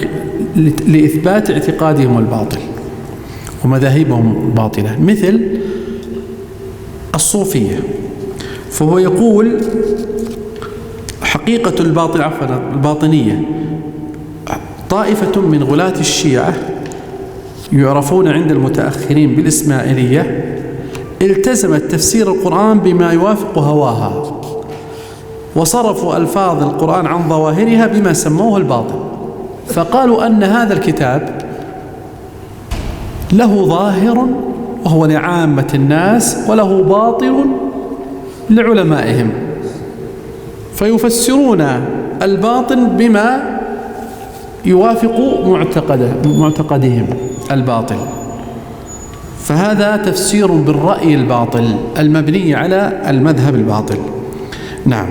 لإثبات اعتقادهم الباطل ومذاهبهم الباطلة، مثل الصوفية. فهو يقول حقيقة الباطنية طائفة من غلاة الشيعة يعرفون عند المتأخرين بالإسماعيلية التزمت تفسير القرآن بما يوافق هواها، وصرفوا ألفاظ القرآن عن ظواهرها بما سموه الباطل، فقالوا أن هذا الكتاب له ظاهر وهو لعامة الناس وله باطل لعلمائهم، فيفسرون الباطن بما يوافق معتقدهم الباطل. فهذا تفسير بالرأي الباطل المبني على المذهب الباطل. نعم.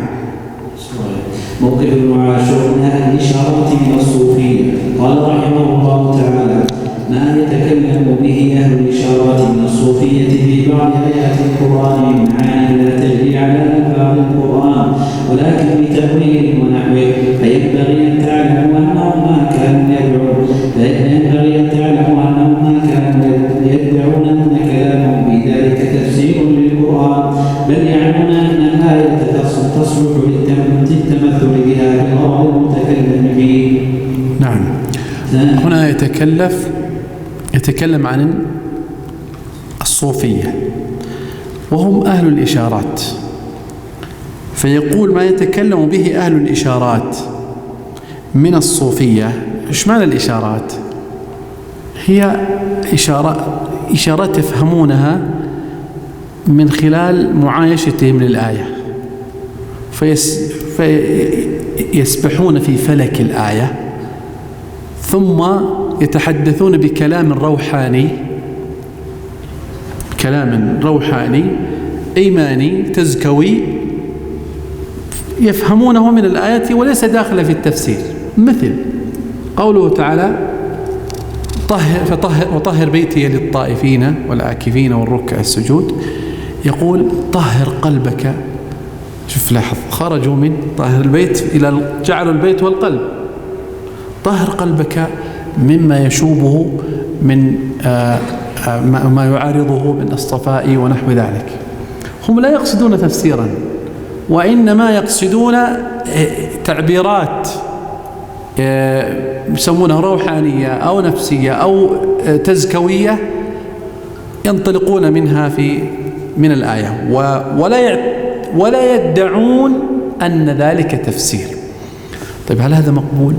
موقف ابن عاشور من أهل الإشارة من الصوفية. قال رحمه الله تعالى: ما يتكلم به أهل الإشارة من الصوفية في بعض آيات القرآن من معاني لا تجري على ألفاظ القرآن ولكن بتأويل ونحوه، فينبغي أن تعلموا أنهم ما كانوا يدعون أن كلامهم في ذلك تفسير للقرآن، بل يعلمون أن الآية تصلح للتمثل بها بالغرض المتكلم فيه. نعم. هنا يتكلم عن الصوفية وهم أهل الإشارات، فيقول ما يتكلم به أهل الإشارات من الصوفية. إيش معنى الإشارات؟ هي إشارات يفهمونها من خلال معايشتهم للآية، فيسبحون في فلك الآية ثم يتحدثون بكلام روحاني إيماني تزكوي يفهمونه من الآية وليس داخل في التفسير، مثل قوله تعالى: وطهر بيتي للطائفين والعاكفين والركع السجود. يقول: طهر قلبك. شوف، لاحظ، خرجوا من طهر البيت إلى جعلوا البيت والقلب. طهر قلبك مما يشوبه من ما يعارضه من الصفاء ونحو ذلك. هم لا يقصدون تفسيرا، وإنما يقصدون تعبيرات يسمونها روحانية أو نفسية أو تزكوية ينطلقون منها من الآية، ولا يدعون أن ذلك تفسير. طيب، هل هذا مقبول؟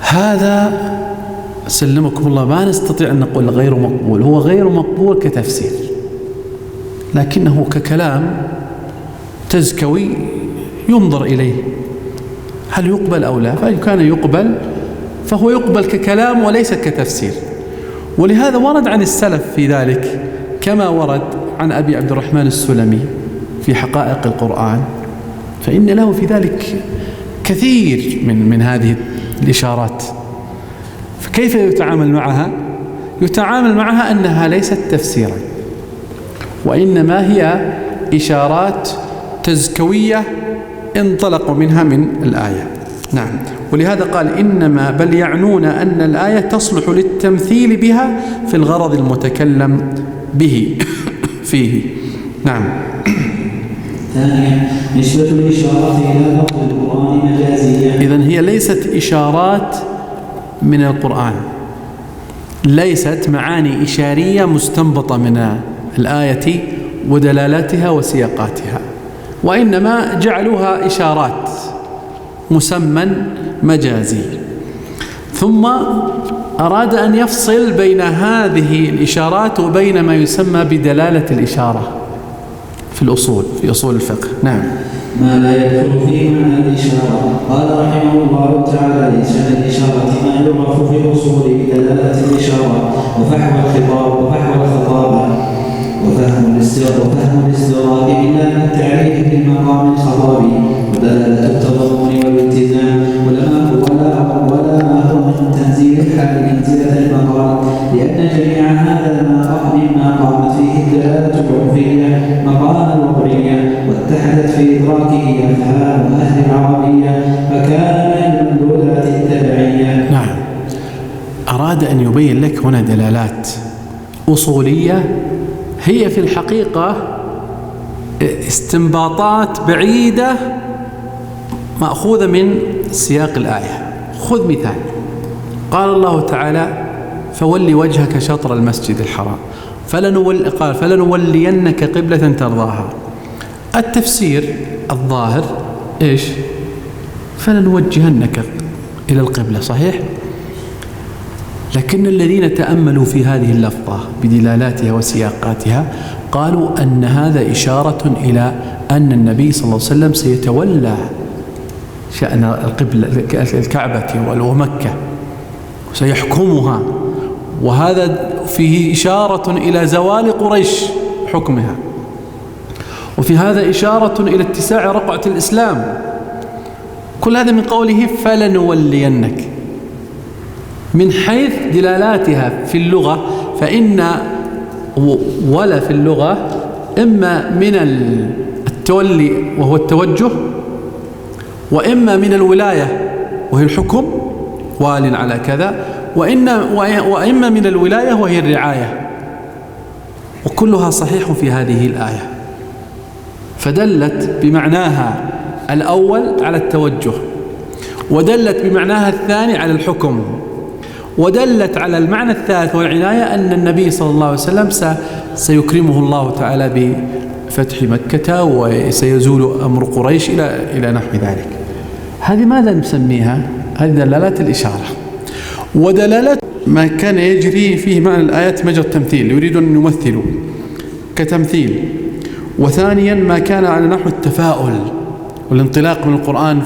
هذا سلمكم الله ما نستطيع أن نقول غير مقبول. هو غير مقبول كتفسير، لكنه ككلام تزكوي ينظر إليه هل يقبل أو لا، فإن كان يقبل فهو يقبل ككلام وليس كتفسير. ولهذا ورد عن السلف في ذلك كما ورد عن أبي عبد الرحمن السلمي في حقائق القرآن، فإن له في ذلك كثير من هذه الإشارات. فكيف يتعامل معها؟ يتعامل معها أنها ليست تفسيرا، وإنما هي إشارات تزكوية انطلقوا منها من الآية. نعم. ولهذا قال: إنما بل يعنون أن الآية تصلح للتمثيل بها في الغرض المتكلم به فيه. نعم. ثانيا، نسبة الإشارات إلى لفظ القرآن مجازية. إذن هي ليست إشارات من القرآن، ليست معاني إشارية مستنبطة من الآية ودلالاتها وسياقاتها، وإنما جعلوها إشارات مسمى مجازي. ثم أراد أن يفصل بين هذه الإشارات وبين ما يسمى بدلالة الإشارة، في أصول الفقه. نعم. ما لا يدخل في معنى الإشارة. قال رحمه الله تعالى: ليس من الإشارة ما يعرف في الأصول بدلالة الإشارة وفحوى الخطاب وفهم الاستدراك إلا من تعريف بالمقام الخطابي ودلالة التضمن والالتزام ولا ما هو من تنزيل الحال منزلة المقام، لأن جميع هذا مما قامت فيه الدلالة العرفية مقام الوضعية واتحدت في إدراكه أفهام أهل العربية فكان من المدلولات التبعية. نعم. أراد أن يبين لك هنا دلالات أصولية هي في الحقيقة استنباطات بعيدة مأخوذة من سياق الآية. خذ مثال: قال الله تعالى: فولي وجهك شطر المسجد الحرام فلنولينك قبلة ترضاها. التفسير الظاهر إيش؟ فلنوجهنك إلى القبلة، صحيح؟ لكن الذين تأملوا في هذه اللفظة بدلالاتها وسياقاتها قالوا أن هذا إشارة إلى أن النبي صلى الله عليه وسلم سيتولى شأن القبلة الكعبة ومكة وسيحكمها، وهذا فيه إشارة إلى زوال قريش حكمها، وفي هذا إشارة إلى اتساع رقعة الإسلام. كل هذا من قوله فلنولينك. من حيث دلالاتها في اللغة فإن ولا في اللغة إما من التولي وهو التوجه، وإما من الولاية وهي الحكم وال على كذا، وإما من الولاية وهي الرعاية، وكلها صحيح في هذه الآية. فدلت بمعناها الأول على التوجه، ودلت بمعناها الثاني على الحكم، ودلت على المعنى الثالث والعناية أن النبي صلى الله عليه وسلم سيكرمه الله تعالى بفتح مكة وسيزول أمر قريش إلى نحو ذلك. هذه ماذا نسميها؟ هذه دلالات الإشارة. ودلالات ما كان يجري فيه معنى الآيات مجرى التمثيل، يريدون أن يمثلوا كتمثيل. وثانيا ما كان على نحو التفاؤل والانطلاق من القرآن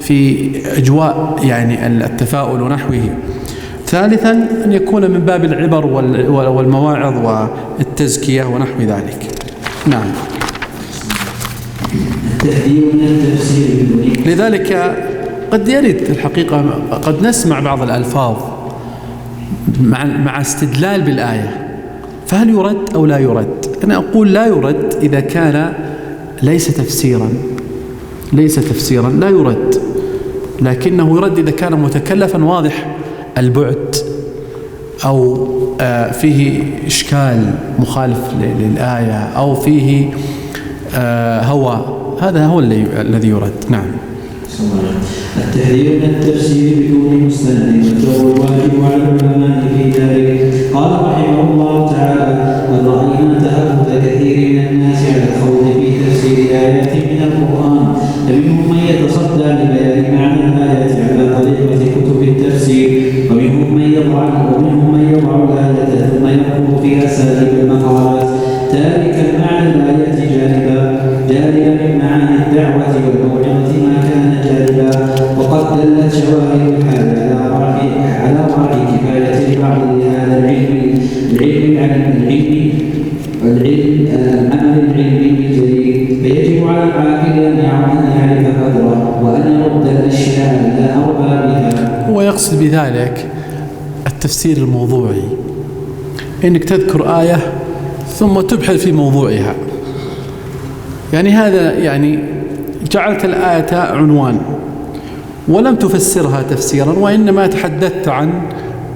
في أجواء يعني التفاؤل ونحوه. ثالثا أن يكون من باب العبر والمواعظ والتزكية ونحو ذلك. نعم. لذلك قد يرد الحقيقة، قد نسمع بعض الألفاظ مع استدلال بالآية، فهل يرد أو لا يرد؟ أنا أقول لا يرد إذا كان ليس تفسيرا لا يرد، لكنه يرد إذا كان متكلفا واضح البعد أو فيه إشكال مخالف للآية أو فيه هوى، هذا هو الذي يرد. نعم. التحذير من التفسير بدون مستند والدور الواجب على العلماء في ذلك. قال رحمه الله تعالى: قد رأينا تهافت كثير من الناس على الخوض في تفسير آيات من القرآن، فمنهم من يتصدى لبيان معنى الآيات على طريقة كتب التفسير، ومنهم من يضع الآية ثم يقوم في أساليب المقالات تاركا معنى الآية جانبا من معاني الدعوة والموعظة ما كان جانبا. وقد دلت شواهد الحال على ضعف كفاية البعض لهذا العمل العلمي الجديد، فيجب على العاقل أن يعرف قدره وأن يرد الأشياء إلى أربابها. هو يقصد بذلك التفسير الموضوعي، إنك تذكر آية ثم تبحث في موضوعها. يعني هذا يعني جعلت الآية عنوان ولم تفسرها تفسيرا، وإنما تحدثت عن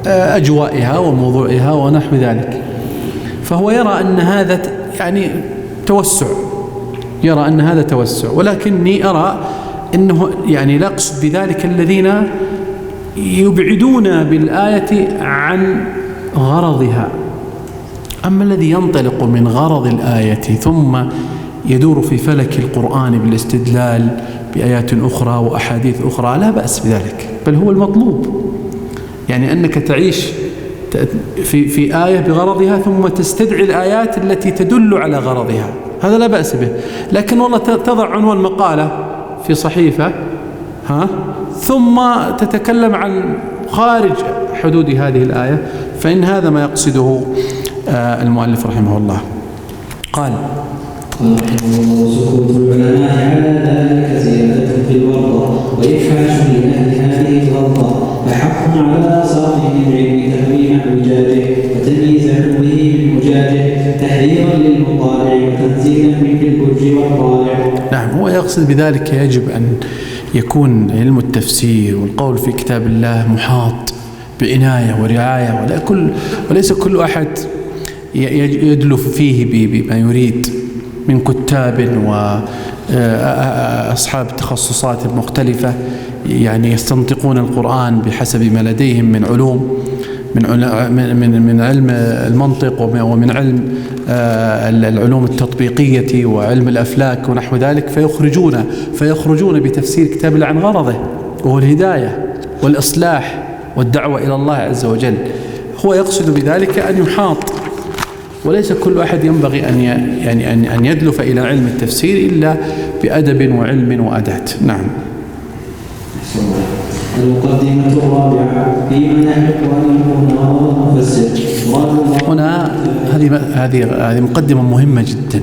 أجوائها وموضوعها ونحو ذلك. فهو يرى أن هذا يعني توسع، ولكني أرى أنه يعني لا أقصد بذلك الذين يبعدون بالآية عن غرضها. أما الذي ينطلق من غرض الآية ثم يدور في فلك القرآن بالاستدلال بآيات أخرى وأحاديث أخرى لا بأس بذلك، بل هو المطلوب. يعني أنك تعيش في آية بغرضها ثم تستدعي الآيات التي تدل على غرضها، هذا لا بأس به. لكن والله تضع عنوان مقالة في صحيفة ثم تتكلم عن خارج حدود هذه الآية، فإن هذا ما يقصده المؤلف رحمه الله. قال رحمه الله: سكوت العلماء على ذلك زيادة في الورطة وإفحاش لأهل هذه الغلطة، فحق على ساقهم العلم تهويم اعوجاجه وتمييز حلمه من مجاجه، تحذيرا للمطالع وتنزيلا من البرج والطالع. نعم، هو يقصد بذلك يجب أن يكون علم التفسير والقول في كتاب الله محاط بعناية ورعاية، وليس كل أحد يدلف فيه بما يريد من كتاب وأصحاب تخصصات مختلفة، يعني يستنطقون القرآن بحسب ما لديهم من علوم، من علم المنطق ومن علم العلوم التطبيقية وعلم الأفلاك ونحو ذلك، فيخرجون بتفسير كتاب الله عن غرضه، وهو الهداية والإصلاح والدعوة إلى الله عز وجل. هو يقصد بذلك أن يحاط، وليس كل أحد ينبغي أن يدلف إلى علم التفسير إلا بأدب وعلم وأداة. نعم. المقدمة الرابعة في مناهج أن يكون غرض المفسر. هنا هذه مقدمة مهمة جدا،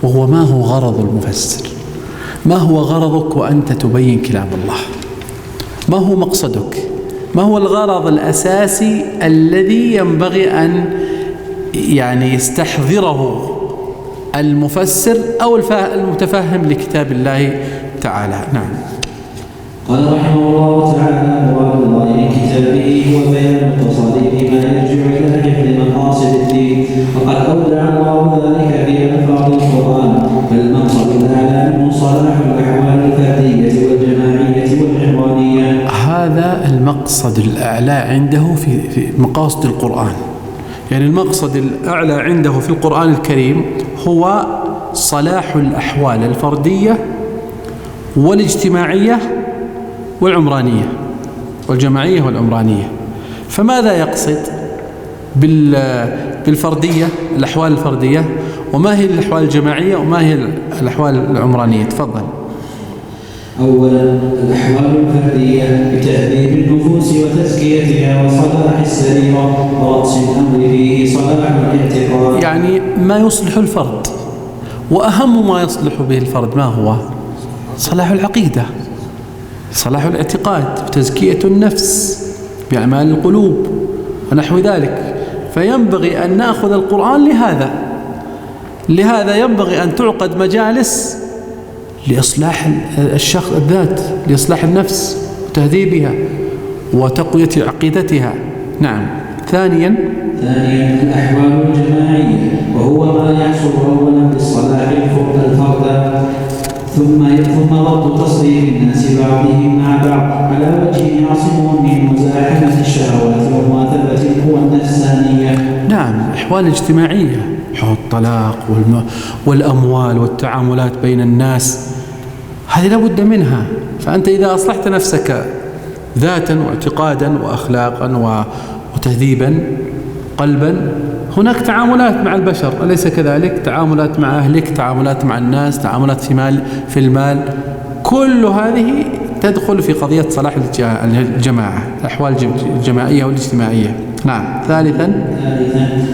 وهو ما هو غرض المفسر؟ ما هو غرضك وأنت تبين كلام الله؟ ما هو مقصدك؟ ما هو الغرض الأساسي الذي ينبغي أن يستحضره المفسر أو المتفهم لكتاب الله تعالى؟ نعم. قال رحمه الله تعالى: مراد الله من كتابه هو بيان التصاريف ما يرجع إلى حفظ مقاصد الدين، وقد أودع الله ذلك في ألفاظ القرآن، فالمقصد الأعلى منه صلاح الأحوال الفردية والجماعية والعمرانية. هذا المقصد الأعلى عنده في مقاصد القرآن، يعني المقصد الأعلى عنده في القرآن الكريم هو صلاح الأحوال الفردية والاجتماعية والعمرانية، والجماعية والعمرانية. فماذا يقصد بالفردية؟ الأحوال الفردية، وما هي الأحوال الجماعية، وما هي الأحوال العمرانية؟ تفضل. أولا، الأحوال الفردية بتهذيب النفوس وتزكيتها وصلاح السريرة ورأس الأمر فيه صلاح الاعتقاد، يعني ما يصلح الفرد، وأهم ما يصلح به الفرد ما هو؟ صلاح العقيدة، صلاح الاعتقاد، وتزكية النفس بأعمال القلوب ونحو ذلك. فينبغي أن نأخذ القرآن لهذا ينبغي أن تعقد مجالس لإصلاح الشخص الذات، لإصلاح النفس وتهذيبها وتقوية عقيدتها. نعم. ثانيا، الأحوال الجماعية، وهو ما يحصل أولا بالصلاح الفرد، ثم ضبط تصريف الناس بعضهم مع بعض على وجه يعصمهم من مزاحمة الشهوات ومواثبة القوى النفسانية. نعم. أحوال اجتماعية، الطلاق والأموال والتعاملات بين الناس، هذه لابد منها. فأنت إذا أصلحت نفسك ذاتا واعتقادا وأخلاقا وتهذيبا قلبا، هناك تعاملات مع البشر، أليس كذلك؟ تعاملات مع أهلك، تعاملات مع الناس، تعاملات في المال، كل هذه تدخل في قضية صلاح الجماعة، الأحوال الجماعية والاجتماعية. نعم. ثالثا،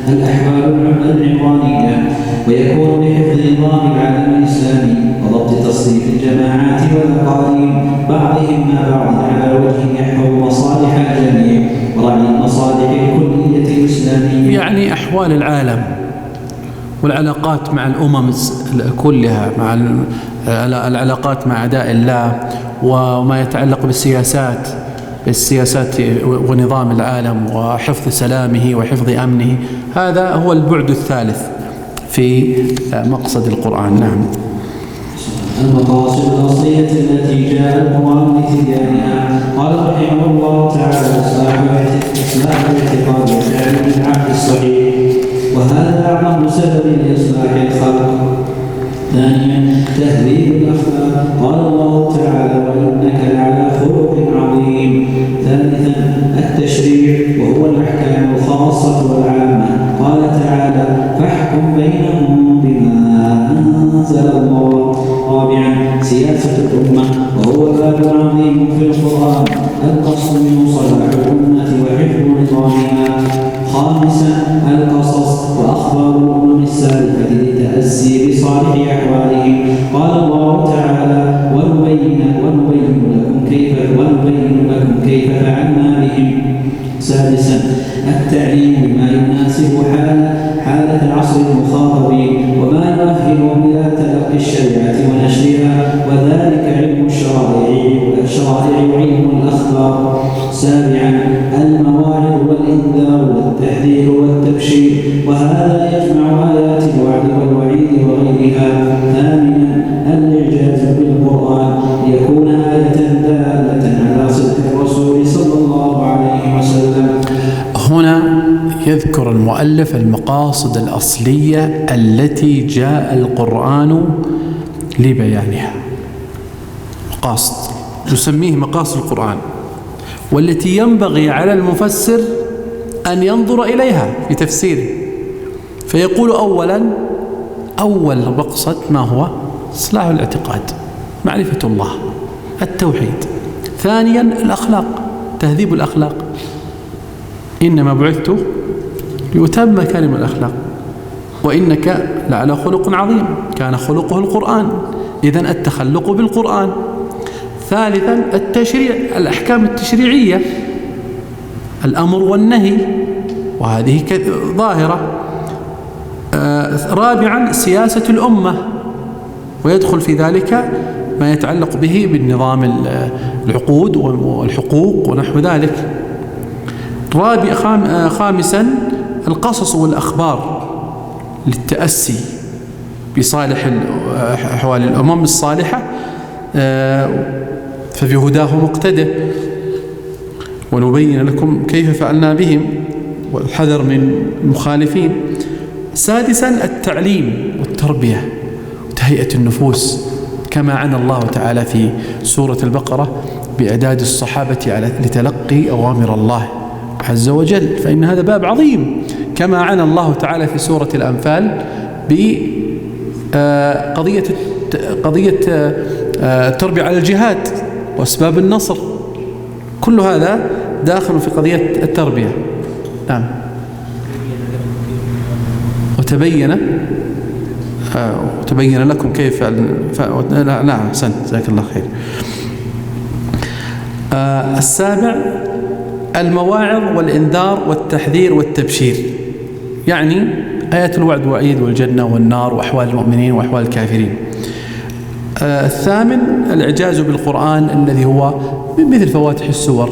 الأحوال العمرانية، ويكون بحفظ نظام العالم الإسلامي وضبط تصريف الجماعات والأقاليم بعضهم مع بعض على وجه يحفظ مصالح الجميع ورعي المصالح الكلية الإسلامية. يعني أحوال العالم والعلاقات مع الأمم كلها، مع العلاقات مع أعداء الله، وما يتعلق بالسياسات ونظام العالم وحفظ سلامه وحفظ أمنه. هذا هو البعد الثالث في مقصد القرآن. نعم. المقاصد الأصلية التي جاء القرآن لتبيانها. قال رحمه الله تعالى: إصلاح الاعتقاد والفعل بالعقل الصحيح، وهذا أعظم سبب لإصلاح الخلق. ثانيا، تهذيب الأخلاق. قال الله تعالى: وإنك لعلى خلق عظيم. ثالثا، التشريع، وهو الأحكام الخاصة والعامة. قال تعالى: فاحكم بينهم بما سياسة الأمة، وهو باب عظيم في القرآن القصد منه صلاح الأمة وحفظ نظامها. خامسا القصص وأخبار الأمم السالفة للتأسي بصالح أحوالهم. قال الله تعالى: ونبين لكم كيف فعلنا بهم. سادسا التعليم بما يناسب حالة العصر المخاطبين وما يؤهلهم إلى تلقي الشريعة ونشرها، وذلك علم الشرائع وعلم الأخبار. سابعا المواعظ والإنذار والتحذير والتبشير، وهذا يجمع آيات الوعد والوعيد وغيرها. ثامنا الإعجاز بالقرآن ليكون آية دالة على صدق الرسول صلى الله عليه وسلم. هنا يذكر المؤلف المقاصد الأصلية التي جاء القرآن لبيانها. مقاصد نسميه مقاصد القرآن، والتي ينبغي على المفسر أن ينظر إليها في تفسيره. فيقول أول مقصد ما هو؟ إصلاح الاعتقاد، معرفة الله، التوحيد. ثانيا الأخلاق، تهذيب الأخلاق، إنما بعثت لأتم مكارم الأخلاق وإنك لعلى خلق عظيم، كان خلقه القرآن، إذن التخلق بالقرآن. ثالثا التشريع، الأحكام التشريعية، الأمر والنهي، وهذه ظاهرة. رابعا سياسة الأمة، ويدخل في ذلك ما يتعلق به بالنظام، العقود والحقوق ونحو ذلك. خامسا القصص والأخبار للتأسي بصالح أحوال الأمم الصالحة، ففي هداه مقتدى، ونبين لكم كيف فعلنا بهم، والحذر من المخالفين. سادسا التعليم والتربية وتهيئة النفوس، كما عنى الله تعالى في سورة البقرة بإعداد الصحابة لتلقي أوامر الله عز وجل، فإن هذا باب عظيم. كما عنى الله تعالى في سورة الأنفال بقضية التربية على الجهاد وأسباب النصر، كل هذا داخل في قضية التربية. نعم. وتبين لكم كيف نعم، أحسنت، جزاك الله خير. السابع المواعظ والإنذار والتحذير والتبشير، يعني آيات الوعد والوعيد والجنة والنار وأحوال المؤمنين وأحوال الكافرين. الثامن الإعجاز بالقرآن، الذي هو مثل فواتح السور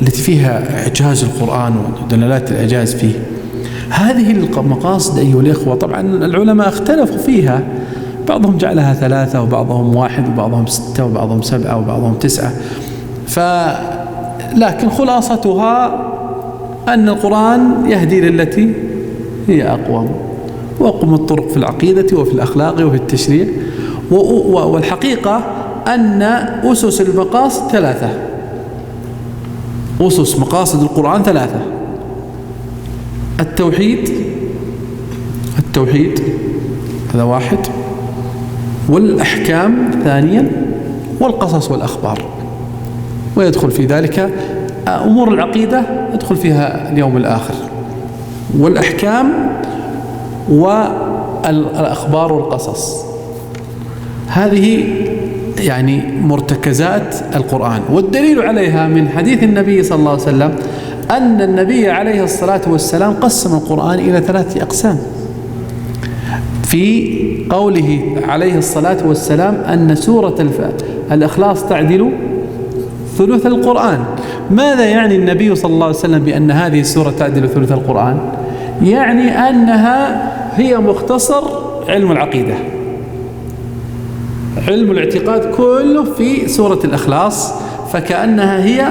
التي فيها إعجاز القرآن ودلالات الإعجاز فيه. هذه المقاصد أيها الإخوة طبعا العلماء اختلفوا فيها، بعضهم جعلها 3 وبعضهم 1 وبعضهم 6 وبعضهم 7 وبعضهم 9، لكن خلاصتها أن القرآن يهدي للتي هي أقوم، وأقوم الطرق في العقيدة وفي الأخلاق وفي التشريع. والحقيقة أن أسس المقاصد 3، أسس مقاصد القرآن 3: التوحيد هذا 1، والأحكام 2، والقصص والأخبار. ويدخل في ذلك أمور العقيدة، يدخل فيها اليوم الآخر، والأحكام والأخبار والقصص. هذه يعني مرتكزات القرآن، والدليل عليها من حديث النبي صلى الله عليه وسلم أن النبي عليه الصلاة والسلام قسم القرآن إلى 3 أقسام، في قوله عليه الصلاة والسلام أن سورة الإخلاص تعدل ثلث القرآن. ماذا يعني النبي صلى الله عليه وسلم بأن هذه السورة تعدل ثلث القرآن؟ يعني أنها هي مختصر علم العقيدة، علم الاعتقاد كله في سورة الإخلاص، فكأنها هي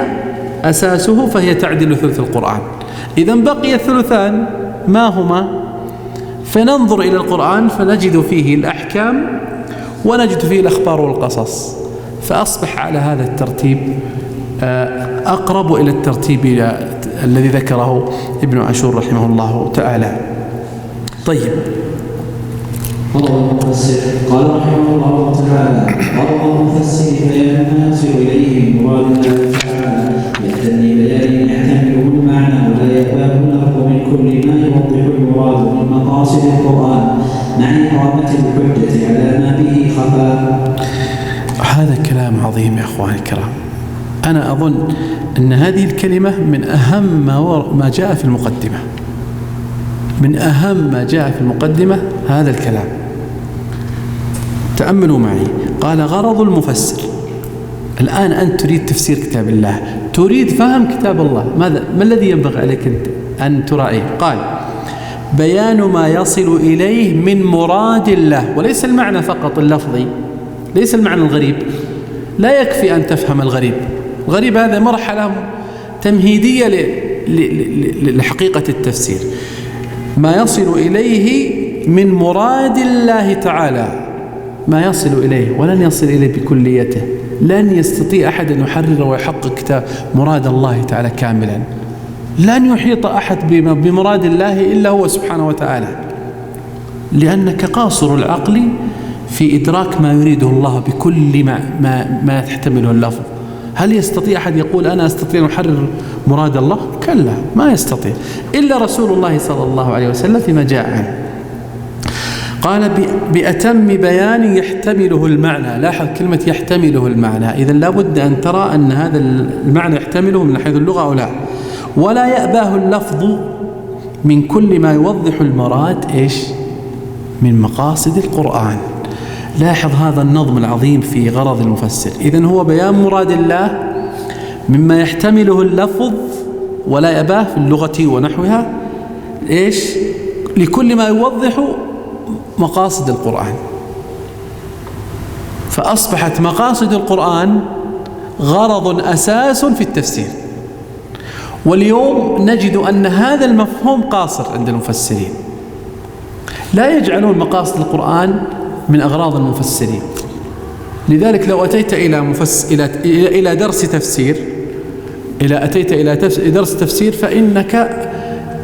أساسه، فهي تعدل ثلث القرآن. إذن بقي الثلثان ما هما؟ فننظر إلى القرآن فنجد فيه الأحكام ونجد فيه الأخبار والقصص، فأصبح على هذا الترتيب أقرب إلى الترتيب الذي ذكره ابن عاشور رحمه الله تعالى. طيب، روى المفسر قال رحمه الله تعالى: روى المفسر بيان ما يصل إليه من مراد الله تعالى يهتدي بيان يحتمله المعنى ولا يأباه الأرض من كل ما يوضح المراد من مقاصد القرآن مع إقامة الحجة على ما به خفاء. هذا كلام عظيم يا أخواني الكرام. أنا أظن أن هذه الكلمة من أهم ما جاء في المقدمة، من أهم ما جاء في المقدمة هذا الكلام. تأملوا معي. قال: غرض المفسر. الآن أنت تريد تفسير كتاب الله، تريد فهم كتاب الله، ما الذي ينبغي عليك أن تراعيه؟ قال: بيان ما يصل إليه من مراد الله، وليس المعنى فقط اللفظي، ليس المعنى الغريب. لا يكفي أن تفهم الغريب. الغريب هذا مرحلة تمهيدية لحقيقة التفسير. ما يصل إليه من مراد الله تعالى، ما يصل إليه، ولن يصل إليه بكليته. لن يستطيع أحد أن يحرر ويحقق كتاب مراد الله تعالى كاملا. لن يحيط أحد بمراد الله إلا هو سبحانه وتعالى، لأنك قاصر العقل في إدراك ما يريده الله بكل ما تحتمله اللفظ. هل يستطيع أحد يقول أنا أستطيع أن أحرر مراد الله؟ كلا، ما يستطيع إلا رسول الله صلى الله عليه وسلم فيما جاء عنه. قال: بأتم بيان يحتمله المعنى. لاحظ كلمة يحتمله المعنى، إذن لابد أن ترى أن هذا المعنى يحتمله من حيث اللغة أو لا. ولا يأباه اللفظ من كل ما يوضح المراد من مقاصد القرآن. لاحظ هذا النظم العظيم في غرض المفسر. إذن هو بيان مراد الله مما يحتمله اللفظ ولا يأباه في اللغة ونحوها لكل ما يوضح مقاصد القرآن. فأصبحت مقاصد القرآن غرض أساس في التفسير. واليوم نجد أن هذا المفهوم قاصر عند المفسرين، لا يجعلون مقاصد القرآن من أغراض المفسرين. لذلك لو أتيت إلى درس تفسير، أتيت إلى درس تفسير، فإنك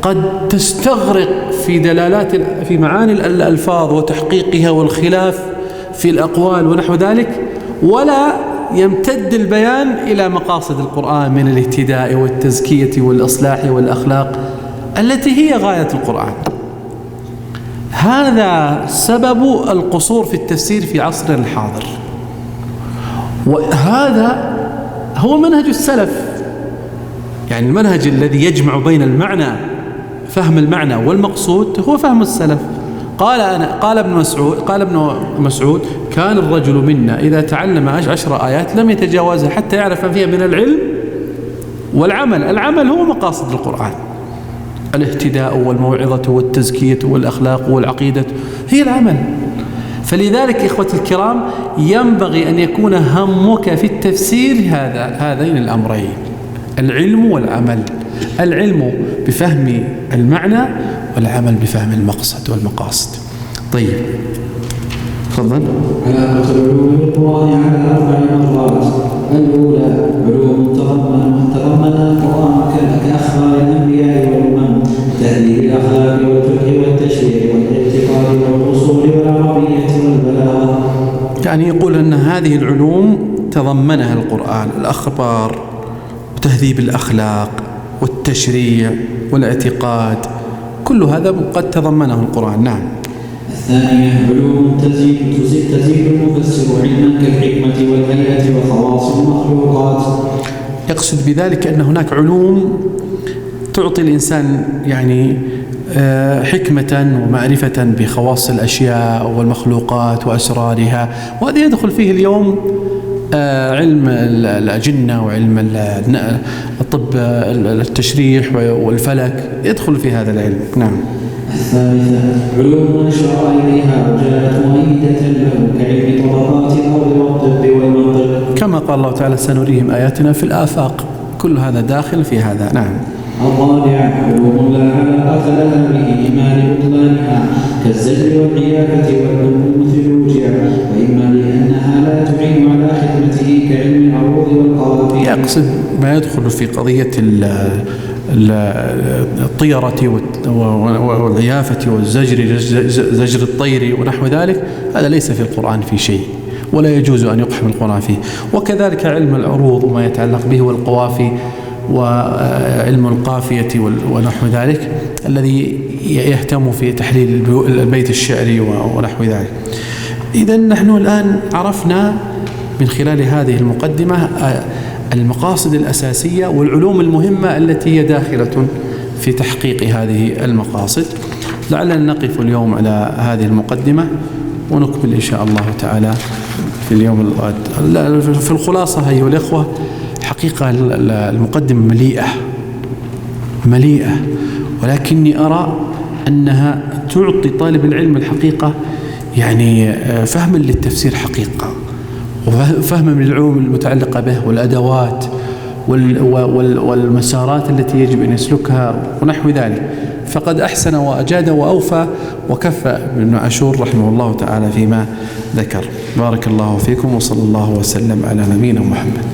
قد تستغرق في معاني الألفاظ وتحقيقها والخلاف في الأقوال ونحو ذلك، ولا يمتد البيان إلى مقاصد القرآن من الاهتداء والتزكية والإصلاح والأخلاق التي هي غاية القرآن. هذا سبب القصور في التفسير في عصرنا الحاضر، وهذا هو منهج السلف. يعني المنهج الذي يجمع بين المعنى، فهم المعنى والمقصود، هو فهم السلف. قال ابن مسعود: كان الرجل منا إذا تعلم 10 آيات لم يتجاوزها حتى يعرف ما فيها من العلم والعمل. العمل هو مقاصد القرآن، الاهتداء والموعظة والتزكية والأخلاق والعقيدة هي العمل. فلذلك إخوتي الكرام ينبغي أن يكون همك في التفسير هذين الأمرين: العلم والعمل. العلم بفهم المعنى، والعمل بفهم المقصد والمقاصد. طيب، تفضل. علاقة العلوم بالقرآن على 4 مرات. الأولى: علوم تضمنها القرآن كأخبار الأنبياء والأمم، تهذيب الأخلاق والفقه والتشريع والاعتقاد والأصول والعربية والبلاغة. يعني يقول أن هذه العلوم تضمنها القرآن: الأخبار وتهذيب الأخلاق والتشريع والاعتقاد، كل هذا قد تضمنه القرآن. نعم. الثانية: علوم تزيد المفسر علما كالحكمة والهيئة وخواص المخلوقات. يقصد بذلك أن هناك علوم تعطي الإنسان يعني حكمة ومعرفة بخواص الأشياء والمخلوقات وأسرارها، وهذا يدخل فيه اليوم علم الأجنة وعلم الطب، التشريح والفلك يدخل في هذا العلم. نعم. الثالثة: علوم أشار إليها وجاءت مؤيدة له كعلم طبقات الأرض والطب والمنطق، كما قال الله تعالى: سنريهم آياتنا في الآفاق. كل هذا داخل في هذا. نعم. الرابعة: علوم لا علاقة لها بإجمال بطلانها كالزجر والعيافة والنمو في الوجع، وإما لأنها لا تعين على خدمته كعلم العروض والقوافي. يقصد ما يدخل في قضية الطيرة والعيافة والزجر، زجر الطير ونحو ذلك، هذا ليس في القرآن في شيء، ولا يجوز أن يقحم القرآن فيه. وكذلك علم العروض وما يتعلق به والقوافي وعلم القافية ونحو ذلك الذي يهتم في تحليل البيت الشعري ونحو ذلك. إذن نحن الآن عرفنا من خلال هذه المقدمة المقاصد الأساسية والعلوم المهمة التي هي داخلة في تحقيق هذه المقاصد. لعلنا نقف اليوم على هذه المقدمة ونكمل إن شاء الله تعالى في اليوم الغد. في الخلاصة أيها الإخوة، حقيقة المقدمة مليئة، ولكني أرى أنها تعطي طالب العلم الحقيقة يعني فهما للتفسير حقيقة، وفهما من العلوم المتعلقة به والأدوات والمسارات التي يجب أن يسلكها ونحو ذلك. فقد أحسن وأجاد وأوفى وكفى ابن عاشور رحمه الله تعالى فيما ذكر. بارك الله فيكم، وصلى الله وسلم على نبينا محمد.